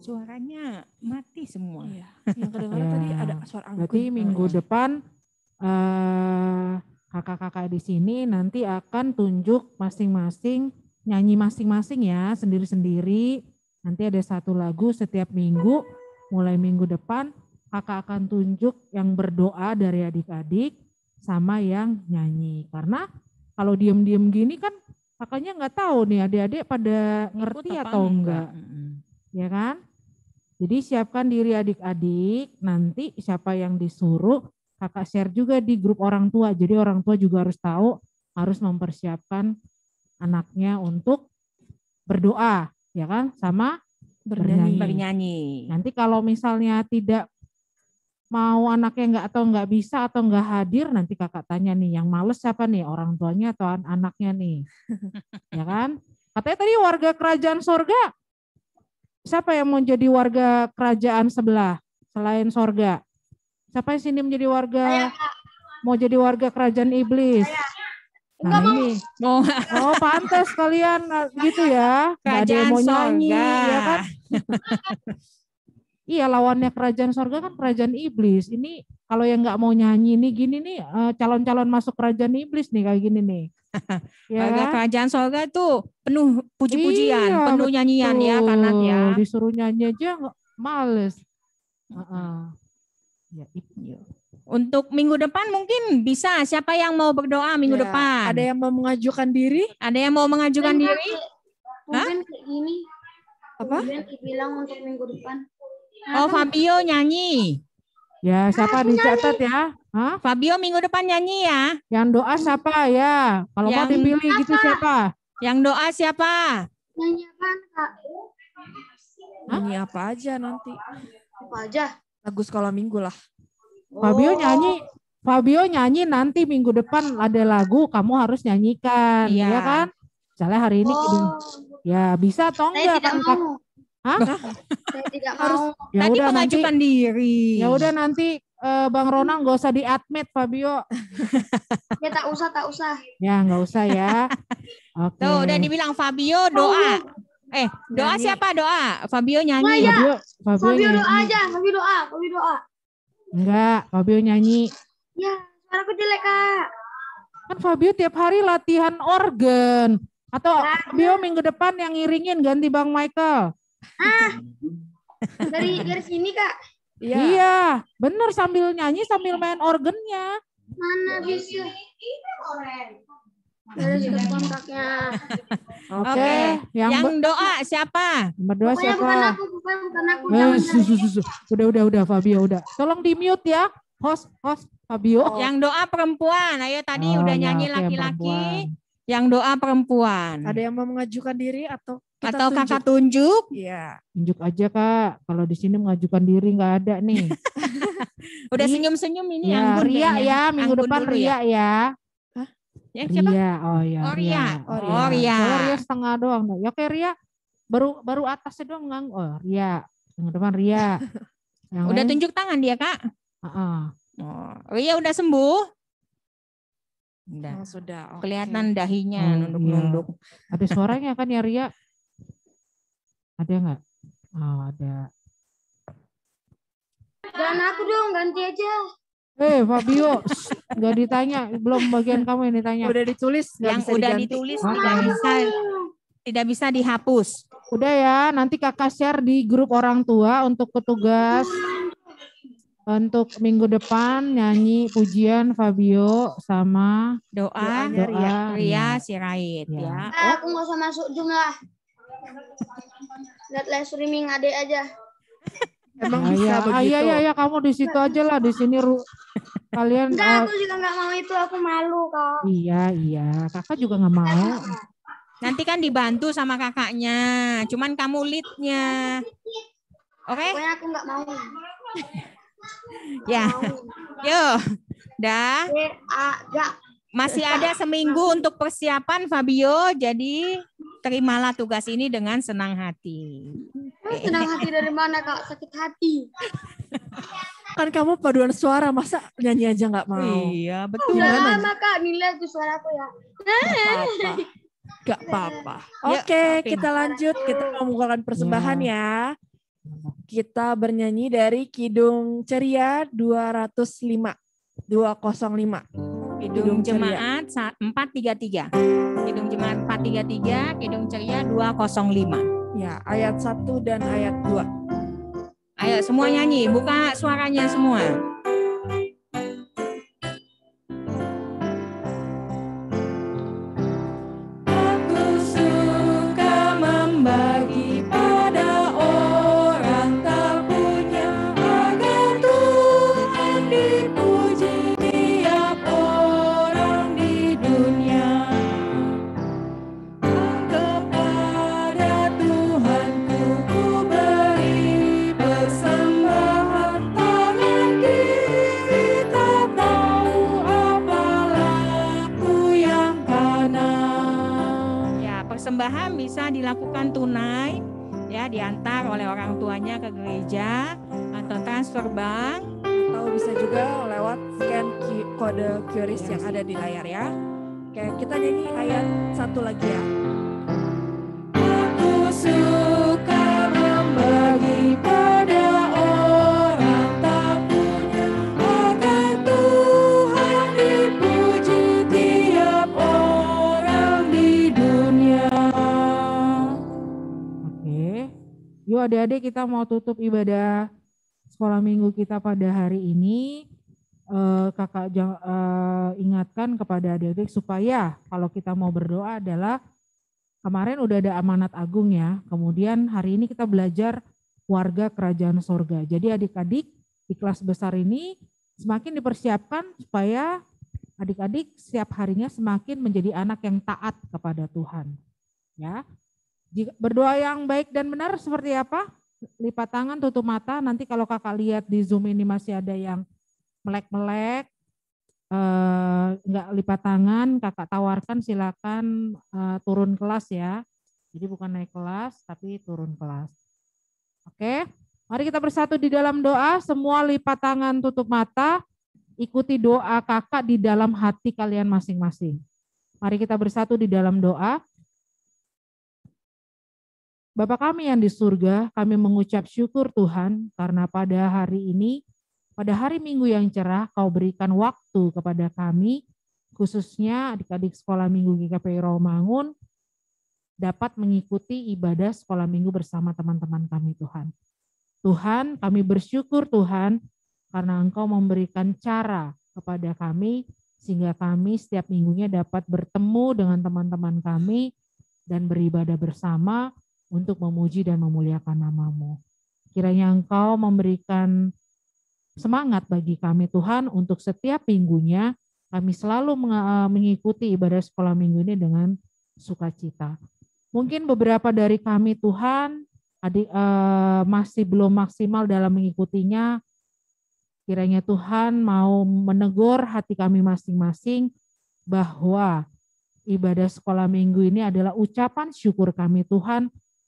Suaranya mati semua. Iya. Yang kedengaran tadi ada suara anggun. Berarti minggu depan kakak-kakak di sini nanti akan tunjuk masing-masing, nyanyi masing-masing ya, sendiri-sendiri. Nanti ada satu lagu setiap minggu, mulai minggu depan kakak akan tunjuk yang berdoa dari adik-adik sama yang nyanyi. Karena kalau diem-diem gini kan kakaknya nggak tahu nih adik-adik pada ngerti atau enggak. Ya kan? Jadi siapkan diri adik-adik, nanti siapa yang disuruh kakak share juga di grup orang tua. Jadi orang tua juga harus tahu, harus mempersiapkan anaknya untuk berdoa, ya kan? Sama bernyanyi. Nanti kalau misalnya tidak mau anaknya nggak bisa atau nggak hadir, nanti kakak tanya nih, yang males siapa nih, orang tuanya atau anaknya nih, ya kan? Katanya tadi warga kerajaan sorga. Siapa yang mau jadi warga kerajaan sebelah selain sorga? Siapa yang sini menjadi warga? Mau jadi warga kerajaan iblis? Nah ini, pantas kalian gitu ya. Nggak ada yang mau nyanyi, ya kan? Iya, lawannya kerajaan sorga kan kerajaan iblis. Ini kalau yang nggak mau nyanyi nih gini nih, calon-calon masuk kerajaan iblis nih kayak gini nih. Ya kan? Kerajaan sorga itu penuh puji-pujian, penuh nyanyian ya kanan ya. Disuruh nyanyi aja males. Ya, itu. Untuk minggu depan mungkin bisa, siapa yang mau berdoa minggu depan? Ada yang mau mengajukan diri? Ada yang mau mengajukan diri? Mungkin kayak gini. Apa? Mungkin dibilang untuk minggu depan. Oh, Fabio nyanyi. Ya, siapa dicatat ya? Hah? Fabio minggu depan nyanyi ya. Yang doa siapa ya? Kalau mau dipilih gitu siapa? Yang doa siapa? Nyanyi apa, Kak? Nyanyi apa aja nanti? Apa aja? Lagu sekolah minggu lah. Fabio nyanyi nanti minggu depan ada lagu kamu harus nyanyikan, ya kan? Misalnya hari ini ya bisa atau enggak kan? Hah? Saya tidak mau. Ya tadi udah mengajukan diri. Ya udah nanti Bang Ronald nggak usah di-admit Fabio. Ya tak usah. Ya nggak usah ya. Oke. Tuh udah dibilang Fabio doa. Doa nyanyi. Siapa doa? Fabio nyanyi. Fabio doa aja. Fabio doa. Enggak, Fabio nyanyi. Ya, suaraku jelek, Kak. Kan Fabio tiap hari latihan organ. Atau Fabio minggu depan yang ngiringin ganti Bang Michael. Dari sini, Kak. Iya, bener sambil nyanyi sambil main organnya. Mana bisa? Ada juga kontaknya. Oke. Yang doa siapa? Berdoa siapa? Bukan aku. Udah Fabio udah. Tolong di mute ya, host Fabio. Yang doa perempuan. Ayo tadi udah nyanyi laki-laki. Yang doa perempuan. Ada yang mau mengajukan diri atau kakak tunjuk? Iya. Tunjuk aja Kak. Kalau di sini mengajukan diri nggak ada nih. Udah senyum-senyum ini. Ya, Ria ya, minggu depan Ria ya. Hah? Ya, siapa? Ria, oh ya. Ria. Kalau Ria setengah doang. Ya oke Ria. Baru atasnya doang ngang. Oh Ria. Minggu depan Ria. Udah tunjuk tangan dia Kak? Ria udah sembuh? Udah. Sudah. Kelihatan dahinya nunduk-nunduk. Ada suaranya kan ya Ria? Ada nggak? Oh ada. Jangan aku dong, ganti aja. Fabio, nggak ditanya, belum bagian kamu yang ditanya. Udah ditulis, yang udah ditulis tidak bisa dihapus. Udah ya, nanti kakak share di grup orang tua untuk petugas. Untuk minggu depan nyanyi pujian Fabio sama doa Ria Sirait ya. Aku nggak usah masuk Zoom lah. Lihat live streaming adek aja. Emang bisa begitu? Iya, kamu di situ aja lah, di sini kalian. Enggak, aku juga nggak mau itu, aku malu Kak. Iya, kakak juga nggak mau. Nanti kan dibantu sama kakaknya, cuman kamu leadnya. Oke? Pokoknya aku nggak mau. Ya, yuk, dah. Masih ada seminggu untuk persiapan Fabio, jadi terimalah tugas ini dengan senang hati. Senang hati dari mana Kak? Sakit hati. Kan kamu paduan suara, masa nyanyi aja nggak mau? Iya, betul. Udah lama Kak, nilai tuh suaraku ya. Gak apa-apa. Oke, kita lanjut. Kita mau membukakan persembahan ya. Kita bernyanyi dari Kidung Ceria 205. Kidung Jemaat 433. Kidung Jemaat 433, Kidung Ceria 205. Ya, ayat 1 dan ayat 2. Ayo semua nyanyi, buka suaranya semua. Aku suka membagi pada orang tak punya, agar Tuhan dipuji tiap orang di dunia. Kepada Tuhanku ku beri persembahan, tangan kiri tak tahu apalah ku yang kanan. Ya, persembahan bisa dilakukan tunai, ya, diantar oleh orang tuanya ke gereja atau transfer bank, Atau bisa juga lewat scan kode QRIS yang ada di layar ya. Oke, kita nyanyi ayat 1 lagi ya. Aku suka membagi pada orang tak punya, agar Tuhan dipuji tiap orang di dunia. Oke, yuk adik-adik kita mau tutup ibadah sekolah minggu kita pada hari ini. Kakak ingatkan kepada adik-adik supaya kalau kita mau berdoa adalah kemarin udah ada amanat agung ya. Kemudian hari ini kita belajar warga kerajaan sorga. Jadi adik-adik di kelas besar ini semakin dipersiapkan supaya adik-adik setiap harinya semakin menjadi anak yang taat kepada Tuhan. Ya, berdoa yang baik dan benar seperti apa? Lipat tangan, tutup mata. Nanti kalau kakak lihat di Zoom ini masih ada yang melek-melek, enggak lipat tangan, kakak tawarkan silakan turun kelas ya. Jadi bukan naik kelas, tapi turun kelas. Oke, mari kita bersatu di dalam doa. Semua lipat tangan, tutup mata. Ikuti doa kakak di dalam hati kalian masing-masing. Mari kita bersatu di dalam doa. Bapa kami yang di surga, kami mengucap syukur Tuhan karena pada hari ini, pada hari Minggu yang cerah, Kau berikan waktu kepada kami, khususnya adik-adik sekolah Minggu GKPI Rawamangun, dapat mengikuti ibadah sekolah Minggu bersama teman-teman kami Tuhan. Tuhan, kami bersyukur Tuhan, karena Engkau memberikan cara kepada kami, sehingga kami setiap minggunya dapat bertemu dengan teman-teman kami, dan beribadah bersama, untuk memuji dan memuliakan nama-Mu. Kiranya Engkau memberikan semangat bagi kami Tuhan untuk setiap minggunya kami selalu mengikuti ibadah sekolah minggu ini dengan sukacita. Mungkin beberapa dari kami Tuhan masih belum maksimal dalam mengikutinya. Kiranya Tuhan mau menegur hati kami masing-masing bahwa ibadah sekolah minggu ini adalah ucapan syukur kami Tuhan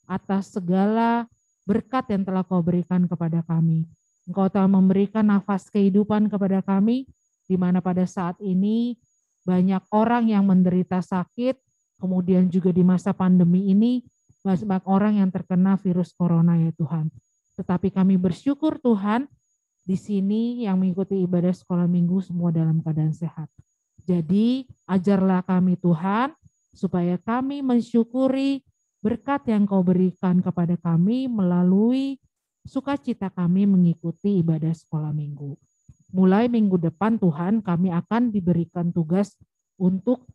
atas segala berkat yang telah Kau berikan kepada kami. Engkau telah memberikan nafas kehidupan kepada kami, di mana pada saat ini banyak orang yang menderita sakit, kemudian juga di masa pandemi ini banyak orang yang terkena virus corona ya Tuhan. Tetapi kami bersyukur Tuhan, di sini yang mengikuti ibadah sekolah minggu semua dalam keadaan sehat. Jadi ajarlah kami Tuhan, supaya kami mensyukuri berkat yang Kau berikan kepada kami melalui sukacita kami mengikuti ibadah sekolah minggu. Mulai minggu depan Tuhan kami akan diberikan tugas untuk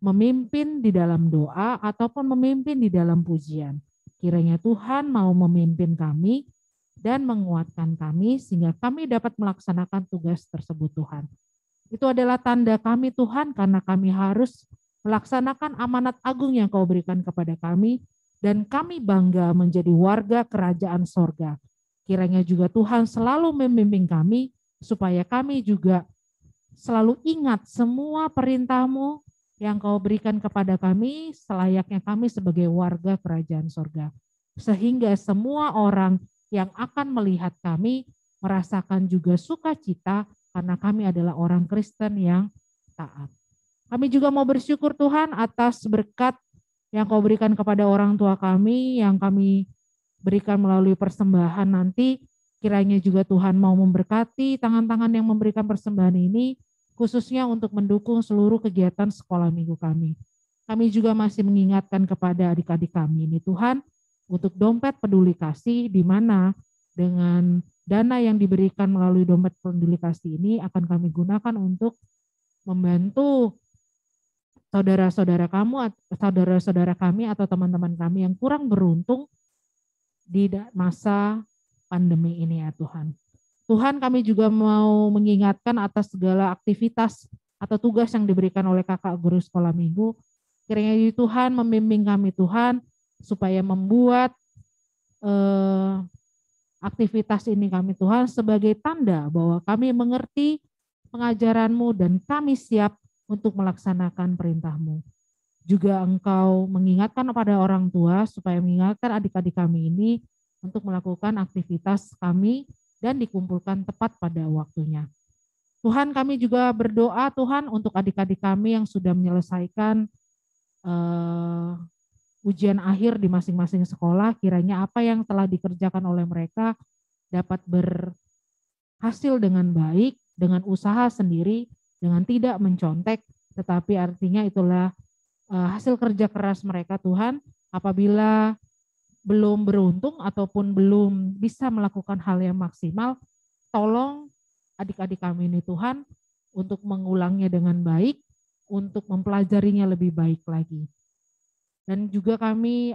memimpin di dalam doa ataupun memimpin di dalam pujian. Kiranya Tuhan mau memimpin kami dan menguatkan kami sehingga kami dapat melaksanakan tugas tersebut Tuhan. Itu adalah tanda kami Tuhan karena kami harus melaksanakan amanat agung yang Kau berikan kepada kami, dan kami bangga menjadi warga kerajaan sorga. Kiranya juga Tuhan selalu membimbing kami, supaya kami juga selalu ingat semua perintah-Mu yang Kau berikan kepada kami, selayaknya kami sebagai warga kerajaan sorga. Sehingga semua orang yang akan melihat kami, merasakan juga sukacita, karena kami adalah orang Kristen yang taat. Kami juga mau bersyukur Tuhan atas berkat yang Kau berikan kepada orang tua kami, yang kami berikan melalui persembahan nanti, kiranya juga Tuhan mau memberkati tangan-tangan yang memberikan persembahan ini, khususnya untuk mendukung seluruh kegiatan sekolah minggu kami. Kami juga masih mengingatkan kepada adik-adik kami ini Tuhan, untuk dompet peduli kasih, di mana dengan dana yang diberikan melalui dompet peduli kasih ini akan kami gunakan untuk membantu saudara-saudara kami atau teman-teman kami yang kurang beruntung di masa pandemi ini ya Tuhan. Tuhan, kami juga mau mengingatkan atas segala aktivitas atau tugas yang diberikan oleh kakak guru sekolah minggu. Kiranya Tuhan membimbing kami Tuhan, supaya membuat aktivitas ini kami Tuhan sebagai tanda bahwa kami mengerti pengajaran-Mu dan kami siap untuk melaksanakan perintah-Mu. Juga Engkau mengingatkan kepada orang tua supaya mengingatkan adik-adik kami ini untuk melakukan aktivitas kami dan dikumpulkan tepat pada waktunya. Tuhan, kami juga berdoa Tuhan untuk adik-adik kami yang sudah menyelesaikan ujian akhir di masing-masing sekolah, kiranya apa yang telah dikerjakan oleh mereka dapat berhasil dengan baik, dengan usaha sendiri, dengan tidak mencontek, tetapi artinya itulah hasil kerja keras mereka Tuhan. Apabila belum beruntung ataupun belum bisa melakukan hal yang maksimal, tolong adik-adik kami ini Tuhan untuk mengulangnya dengan baik, untuk mempelajarinya lebih baik lagi. Dan juga kami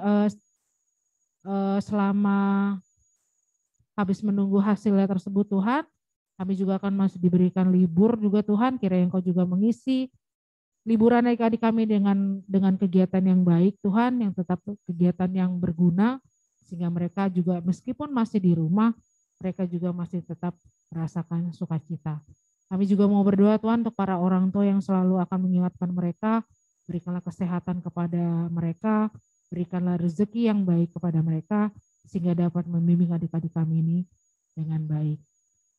selama habis menunggu hasilnya tersebut Tuhan, kami juga akan masih diberikan libur juga Tuhan, kiranya Engkau juga mengisi liburan adik-adik kami dengan kegiatan yang baik Tuhan, yang tetap kegiatan yang berguna, sehingga mereka juga meskipun masih di rumah, mereka juga masih tetap merasakan sukacita. Kami juga mau berdoa Tuhan untuk para orang tua yang selalu akan mengingatkan mereka, berikanlah kesehatan kepada mereka, berikanlah rezeki yang baik kepada mereka, sehingga dapat membimbing adik-adik kami ini dengan baik.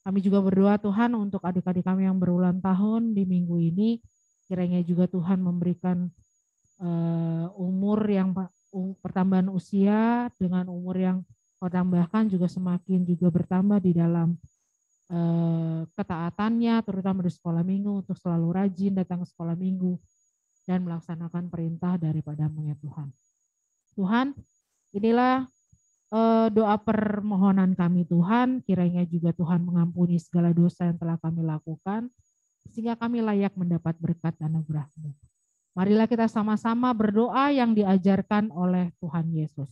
Kami juga berdoa Tuhan untuk adik-adik kami yang berulang tahun di minggu ini, kiranya juga Tuhan memberikan umur yang pertambahan usia dengan umur yang Kau tambahkan juga semakin juga bertambah di dalam ketaatannya, terutama di sekolah minggu, untuk selalu rajin datang ke sekolah minggu dan melaksanakan perintah daripada-Mu ya Tuhan. Tuhan, inilah doa permohonan kami Tuhan, kiranya juga Tuhan mengampuni segala dosa yang telah kami lakukan, sehingga kami layak mendapat berkat anugerah-Mu. Marilah kita sama-sama berdoa yang diajarkan oleh Tuhan Yesus.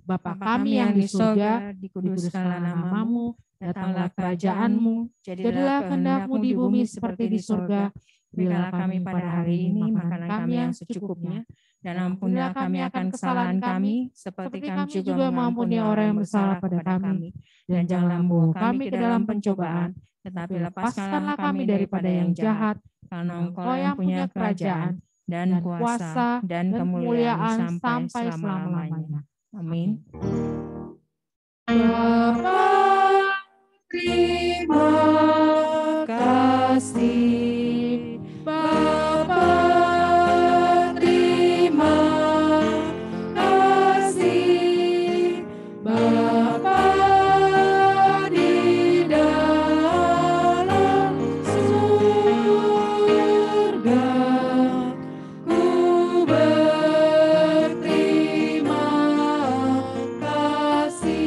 Bapa kami yang di surga, dikuduskanlah nama-Mu, datanglah kerajaan-Mu, jadilah kehendak-Mu di bumi seperti di surga. Berilah kami pada hari ini makanan kami yang secukupnya, dan ampunilah kami akan kesalahan kami, seperti kami juga mengampuni orang yang bersalah pada kami. Dan janganlah membawa kami ke dalam pencobaan, tetapi lepaskanlah kami daripada yang jahat, karena Engkau yang punya kerajaan, dan kuasa, dan kemuliaan sampai selama-lamanya. Amin. Bapa, terima kasih. Bapa, terima kasih. Bapa di dalam surga, ku berterima kasih.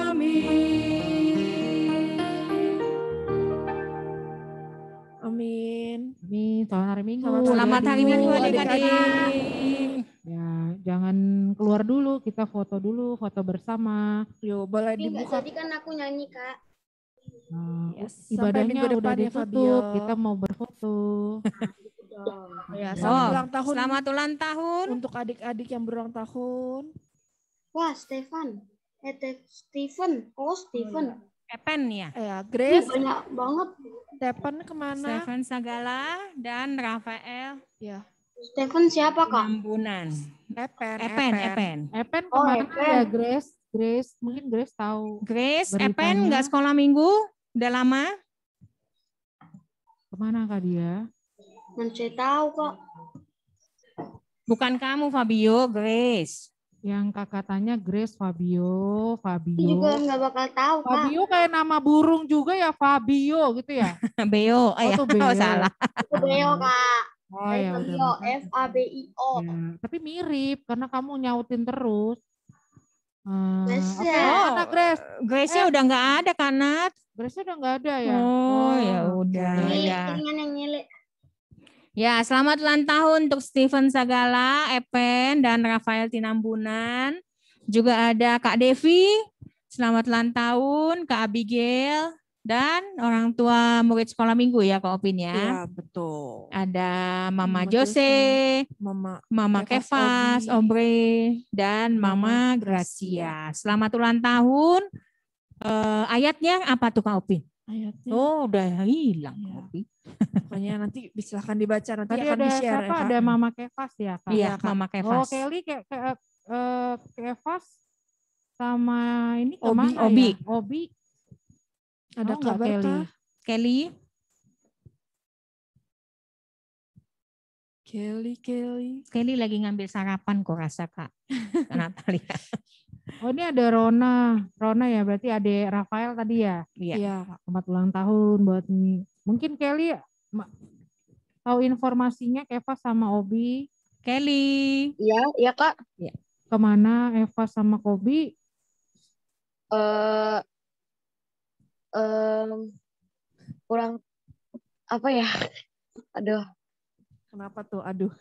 Amin. Amin. Selamat hari Minggu. Selamat hari Minggu adik-adik. Ya, jangan keluar dulu, kita foto dulu, foto bersama. Yuk, boleh Ini nggak dibuka. jadi kan aku nyanyi Kak. Nah, Yes, sampai ibadahnya minggu udah depan ya, ditutup, Fabio. kita mau berfoto. Ya, Oh, selamat ulang tahun selamat ulang tahun. untuk adik-adik yang berulang tahun. Wah, Stefan. Steven. Oh, Steven. Epen ya. Ya, Ini Grace, banyak banget. Stefan kemana? Stefan Sagala dan Rafael Ya, Stefan siapa Kak? Nambunan. Epen. Epen. Epen Oh, kemana Epen. ya Grace? Grace, mungkin Grace tahu. Grace, Beritanya. Epen nggak sekolah minggu? Udah lama? Kemana Kak dia? Mana saya tahu Kak. Bukan kamu Fabio, Grace. Yang kakak tanya Grace, Fabio, Aku juga Fabio. nggak bakal tahu, Kak. Fabio kayak nama burung juga ya, Fabio gitu ya. Beo, Oh ya. tuh Beo. Salah. Itu Beo, Kak. Oh Saya ya udah. Fabio, makasih. Fabio. Ya, tapi mirip karena kamu nyautin terus. Bisa. Oke, Oh, mana Grace? Grace-nya udah nggak ada kan, Nat? Grace udah nggak ada ya? Oh, ya udah. oke. Nyele, Ya. telingan yang nyele. Ya, selamat ulang tahun untuk Steven Sagala, Epen, dan Rafael Tinambunan. Juga ada Kak Devi, selamat ulang tahun, Kak Abigail, dan orang tua murid sekolah minggu ya, Kak Opin ya. Iya, betul. Ada Mama Mama Jose, Mama Kevas, Kevas, Obre, dan Mama Gracia. Selamat ulang tahun. Ayatnya apa tuh Kak Opin? Ayatnya. Oh, udah hilang Iya. Kak Opin. Pokoknya nanti silahkan dibaca, nanti Tadi akan ada di-share siapa? ya, Kak. Ada Mama Kevas ya, Kak? Iya, Kak. Mama Oh, Kevas. Kelly Kevas sama ini Obi. kemana Obi. ya? Obi. Ada Oh, nggak kabar Kelly. kah? Kelly lagi ngambil sarapan kok rasa Kak. Natalia. Oh ini ada Rona. Rona ya berarti adik Rafael tadi ya. Iya. Iya. Selamat ulang tahun buat ini. Mungkin Kelly tahu informasinya Eva sama Obi. Kelly. Iya, iya Kak. Kemana Eva sama Kobi? Kurang apa ya? Aduh. Kenapa tuh? Aduh.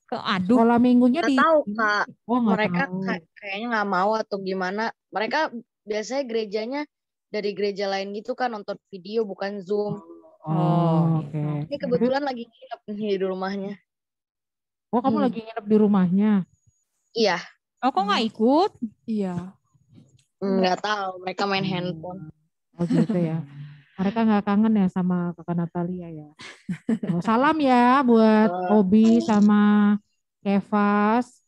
Aduh. Sekolah minggunya Nggak di tahu Kak. Oh, nggak Mereka tahu. kayaknya nggak mau atau gimana. Mereka biasanya gerejanya dari gereja lain gitu kan, nonton video bukan Zoom. Oh, oke. Ini kebetulan lagi nginep nih di rumahnya. Oh, kamu lagi nginep di rumahnya? Iya. Oh, kok nggak ikut? Iya. Nggak tahu, mereka main handphone. Oh gitu ya. Mereka nggak kangen ya sama kakak Natalia ya. Oh, salam ya buat Obi sama Kevas.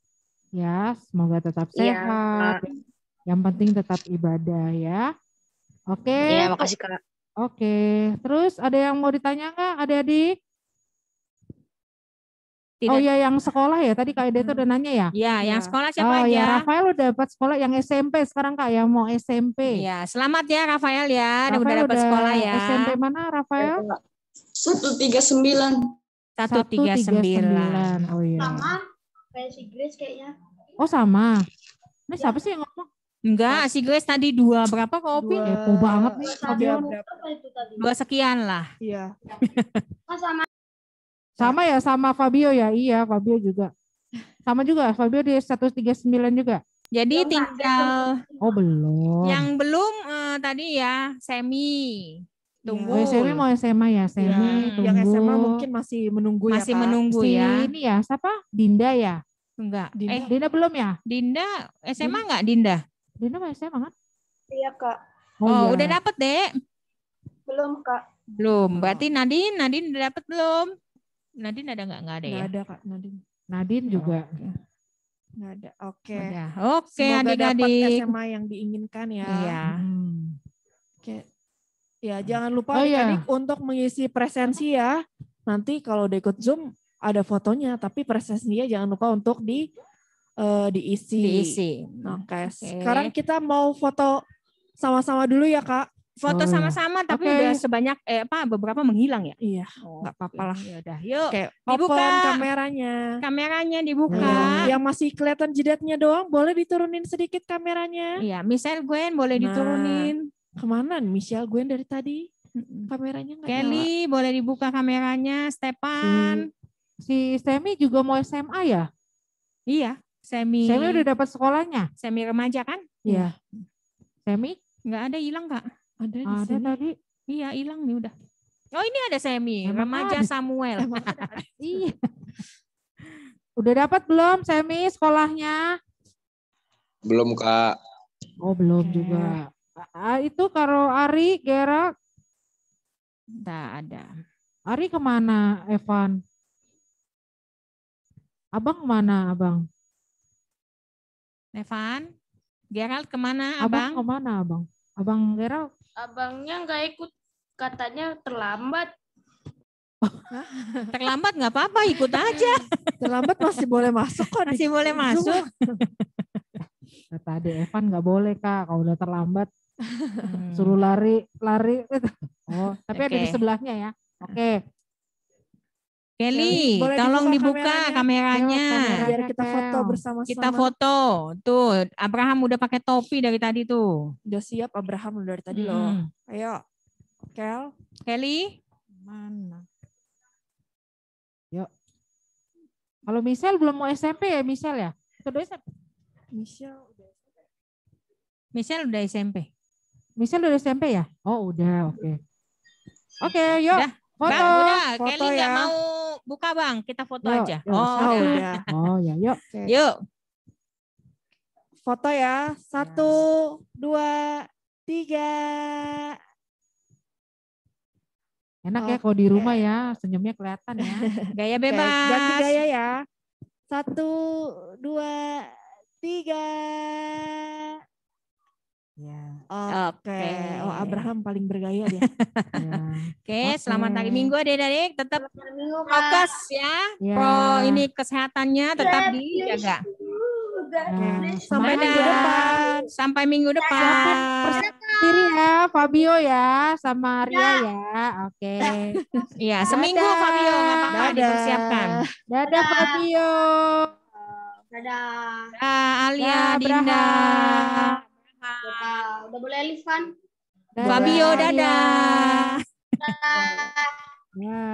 Ya, semoga tetap sehat. Yang penting tetap ibadah ya. Oke. Iya, makasih Kak. Oke. Terus ada yang mau ditanya nggak adik-adik? Oh iya yang sekolah ya, tadi Kak Ida itu udah nanya ya? Iya, yang sekolah siapa Oh aja? ya, Rafael udah dapat sekolah yang SMP sekarang Kak, yang mau SMP. Iya, selamat ya Rafael ya, Rafael udah dapat sekolah ya. SMP mana Rafael? 139. 139. Oh iya. Sama kayak si Grace kayaknya. Oh sama. Ini siapa sih yang ngomong? Enggak, si Grace tadi 2 berapa Kak Opi? Kepo banget nih. Berapa itu tadi? 2 sekian lah. Iya. Sama Sama ya, sama Fabio ya. Iya, Fabio juga. Sama juga, Fabio di 139 juga. Jadi tinggal Oh belum. yang belum tadi ya, Semi. Tunggu. Oh, Semi mau SMA ya, Semi tunggu. Yang SMA mungkin masih menunggu ya, Masih Kak. menunggu Si ya. ini ya, siapa? Dinda ya? Enggak. Dinda belum ya? Dinda SMA enggak Dinda? Dinda mau SMA kan? Iya Kak. Oh, iya. udah dapet Dek? Belum Kak. Belum. Berarti Nadine udah dapet belum? Nadine ada enggak? Enggak ada ya? Nggak ada Kak Nadine. Nadine juga. Nggak ada. Oke. Udah. Oke, Semoga dapat adik-adik. SMA yang diinginkan ya. Iya. Oke. Ya, jangan lupa Oh, iya. adik-adik untuk mengisi presensi ya. Nanti kalau udah ikut Zoom ada fotonya, tapi presensinya jangan lupa untuk diisi. Diisi. Oke. Sekarang kita mau foto sama-sama dulu ya, Kak. Foto Oh, iya. sama-sama tapi Oke. udah sebanyak beberapa menghilang ya? Iya, Oh, nggak apa-apa lah. Ya udah, yuk. Oke, Dibuka. open kameranya. Kameranya dibuka. Yang masih kelihatan jidatnya doang, boleh diturunin sedikit kameranya. Iya, Michelle Gwen boleh Nah, diturunin. Kemana nih Michelle Gwen dari tadi? Kameranya nggak nyala. Kelly boleh dibuka kameranya. Stepan. Si Semi juga mau SMA ya? Iya, Semi Udah dapat sekolahnya? Semi remaja kan? Iya. Semi? Nggak ada, hilang Kak. Ada di Ada sini. tadi. Iya, hilang nih udah. Oh, ini ada Semi, Emang remaja ada? Samuel. Iya. Udah dapat belum Semi sekolahnya? Belum Kak. Oh belum juga. Itu kalau Ari, Gera, Nggak ada. Ari kemana Evan? Abang kemana abang? Evan, Gerald kemana Abang abang? kemana abang? Abang Gera? Abangnya nggak ikut, katanya terlambat. Terlambat nggak apa-apa, ikut aja. Terlambat masih boleh masuk kok. Masih boleh masuk. Kata Ade Evan nggak boleh Kak, kalau udah terlambat suruh lari. Oh, tapi ada di Oke. sebelahnya ya. Oke. Kelly, Boleh tolong dibuka dibuka kameranya. Biar kita foto bersama-sama. Kita foto. Tuh, Abraham udah pakai topi dari tadi tuh. Udah siap Abraham dari tadi loh. Ayo, Kel. Kelly. Mana? Yuk. Kalau Michelle belum mau SMP ya Michelle ya? Sudah SMP? Michelle udah SMP. Michelle udah SMP ya? Oh udah, oke. Oke, yuk. Udah. Foto. Bang, udah. Foto Kelly nggak ya. mau buka Bang, kita foto Yuk, aja. yuk. Oh, udah. Oh ya, yuk. Yuk. Foto ya. 1, 2, 3. Enak ya kalau di rumah ya, senyumnya kelihatan ya. Gaya Oke, bebas. ganti gaya ya. 1, 2, 3. Ya. Oke. Oh, Abraham paling bergaya dia. Oke, selamat hari Minggu adik-adik. Tetap prokes ya. Ya. Pro ini kesehatannya tetap dijaga. Sampai minggu depan. Sampai minggu depan. Sendiri ya, Fabio ya, sama Ria ya. Oke. Iya, seminggu Fabio nggak apa-apa dipersiapkan. Dadah Fabio. Dadah. Alia, Dinda. Udah boleh live kan? Fabio, dadah. Ya.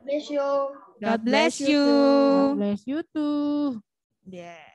Bless you. God bless you. God bless you too. Yeah.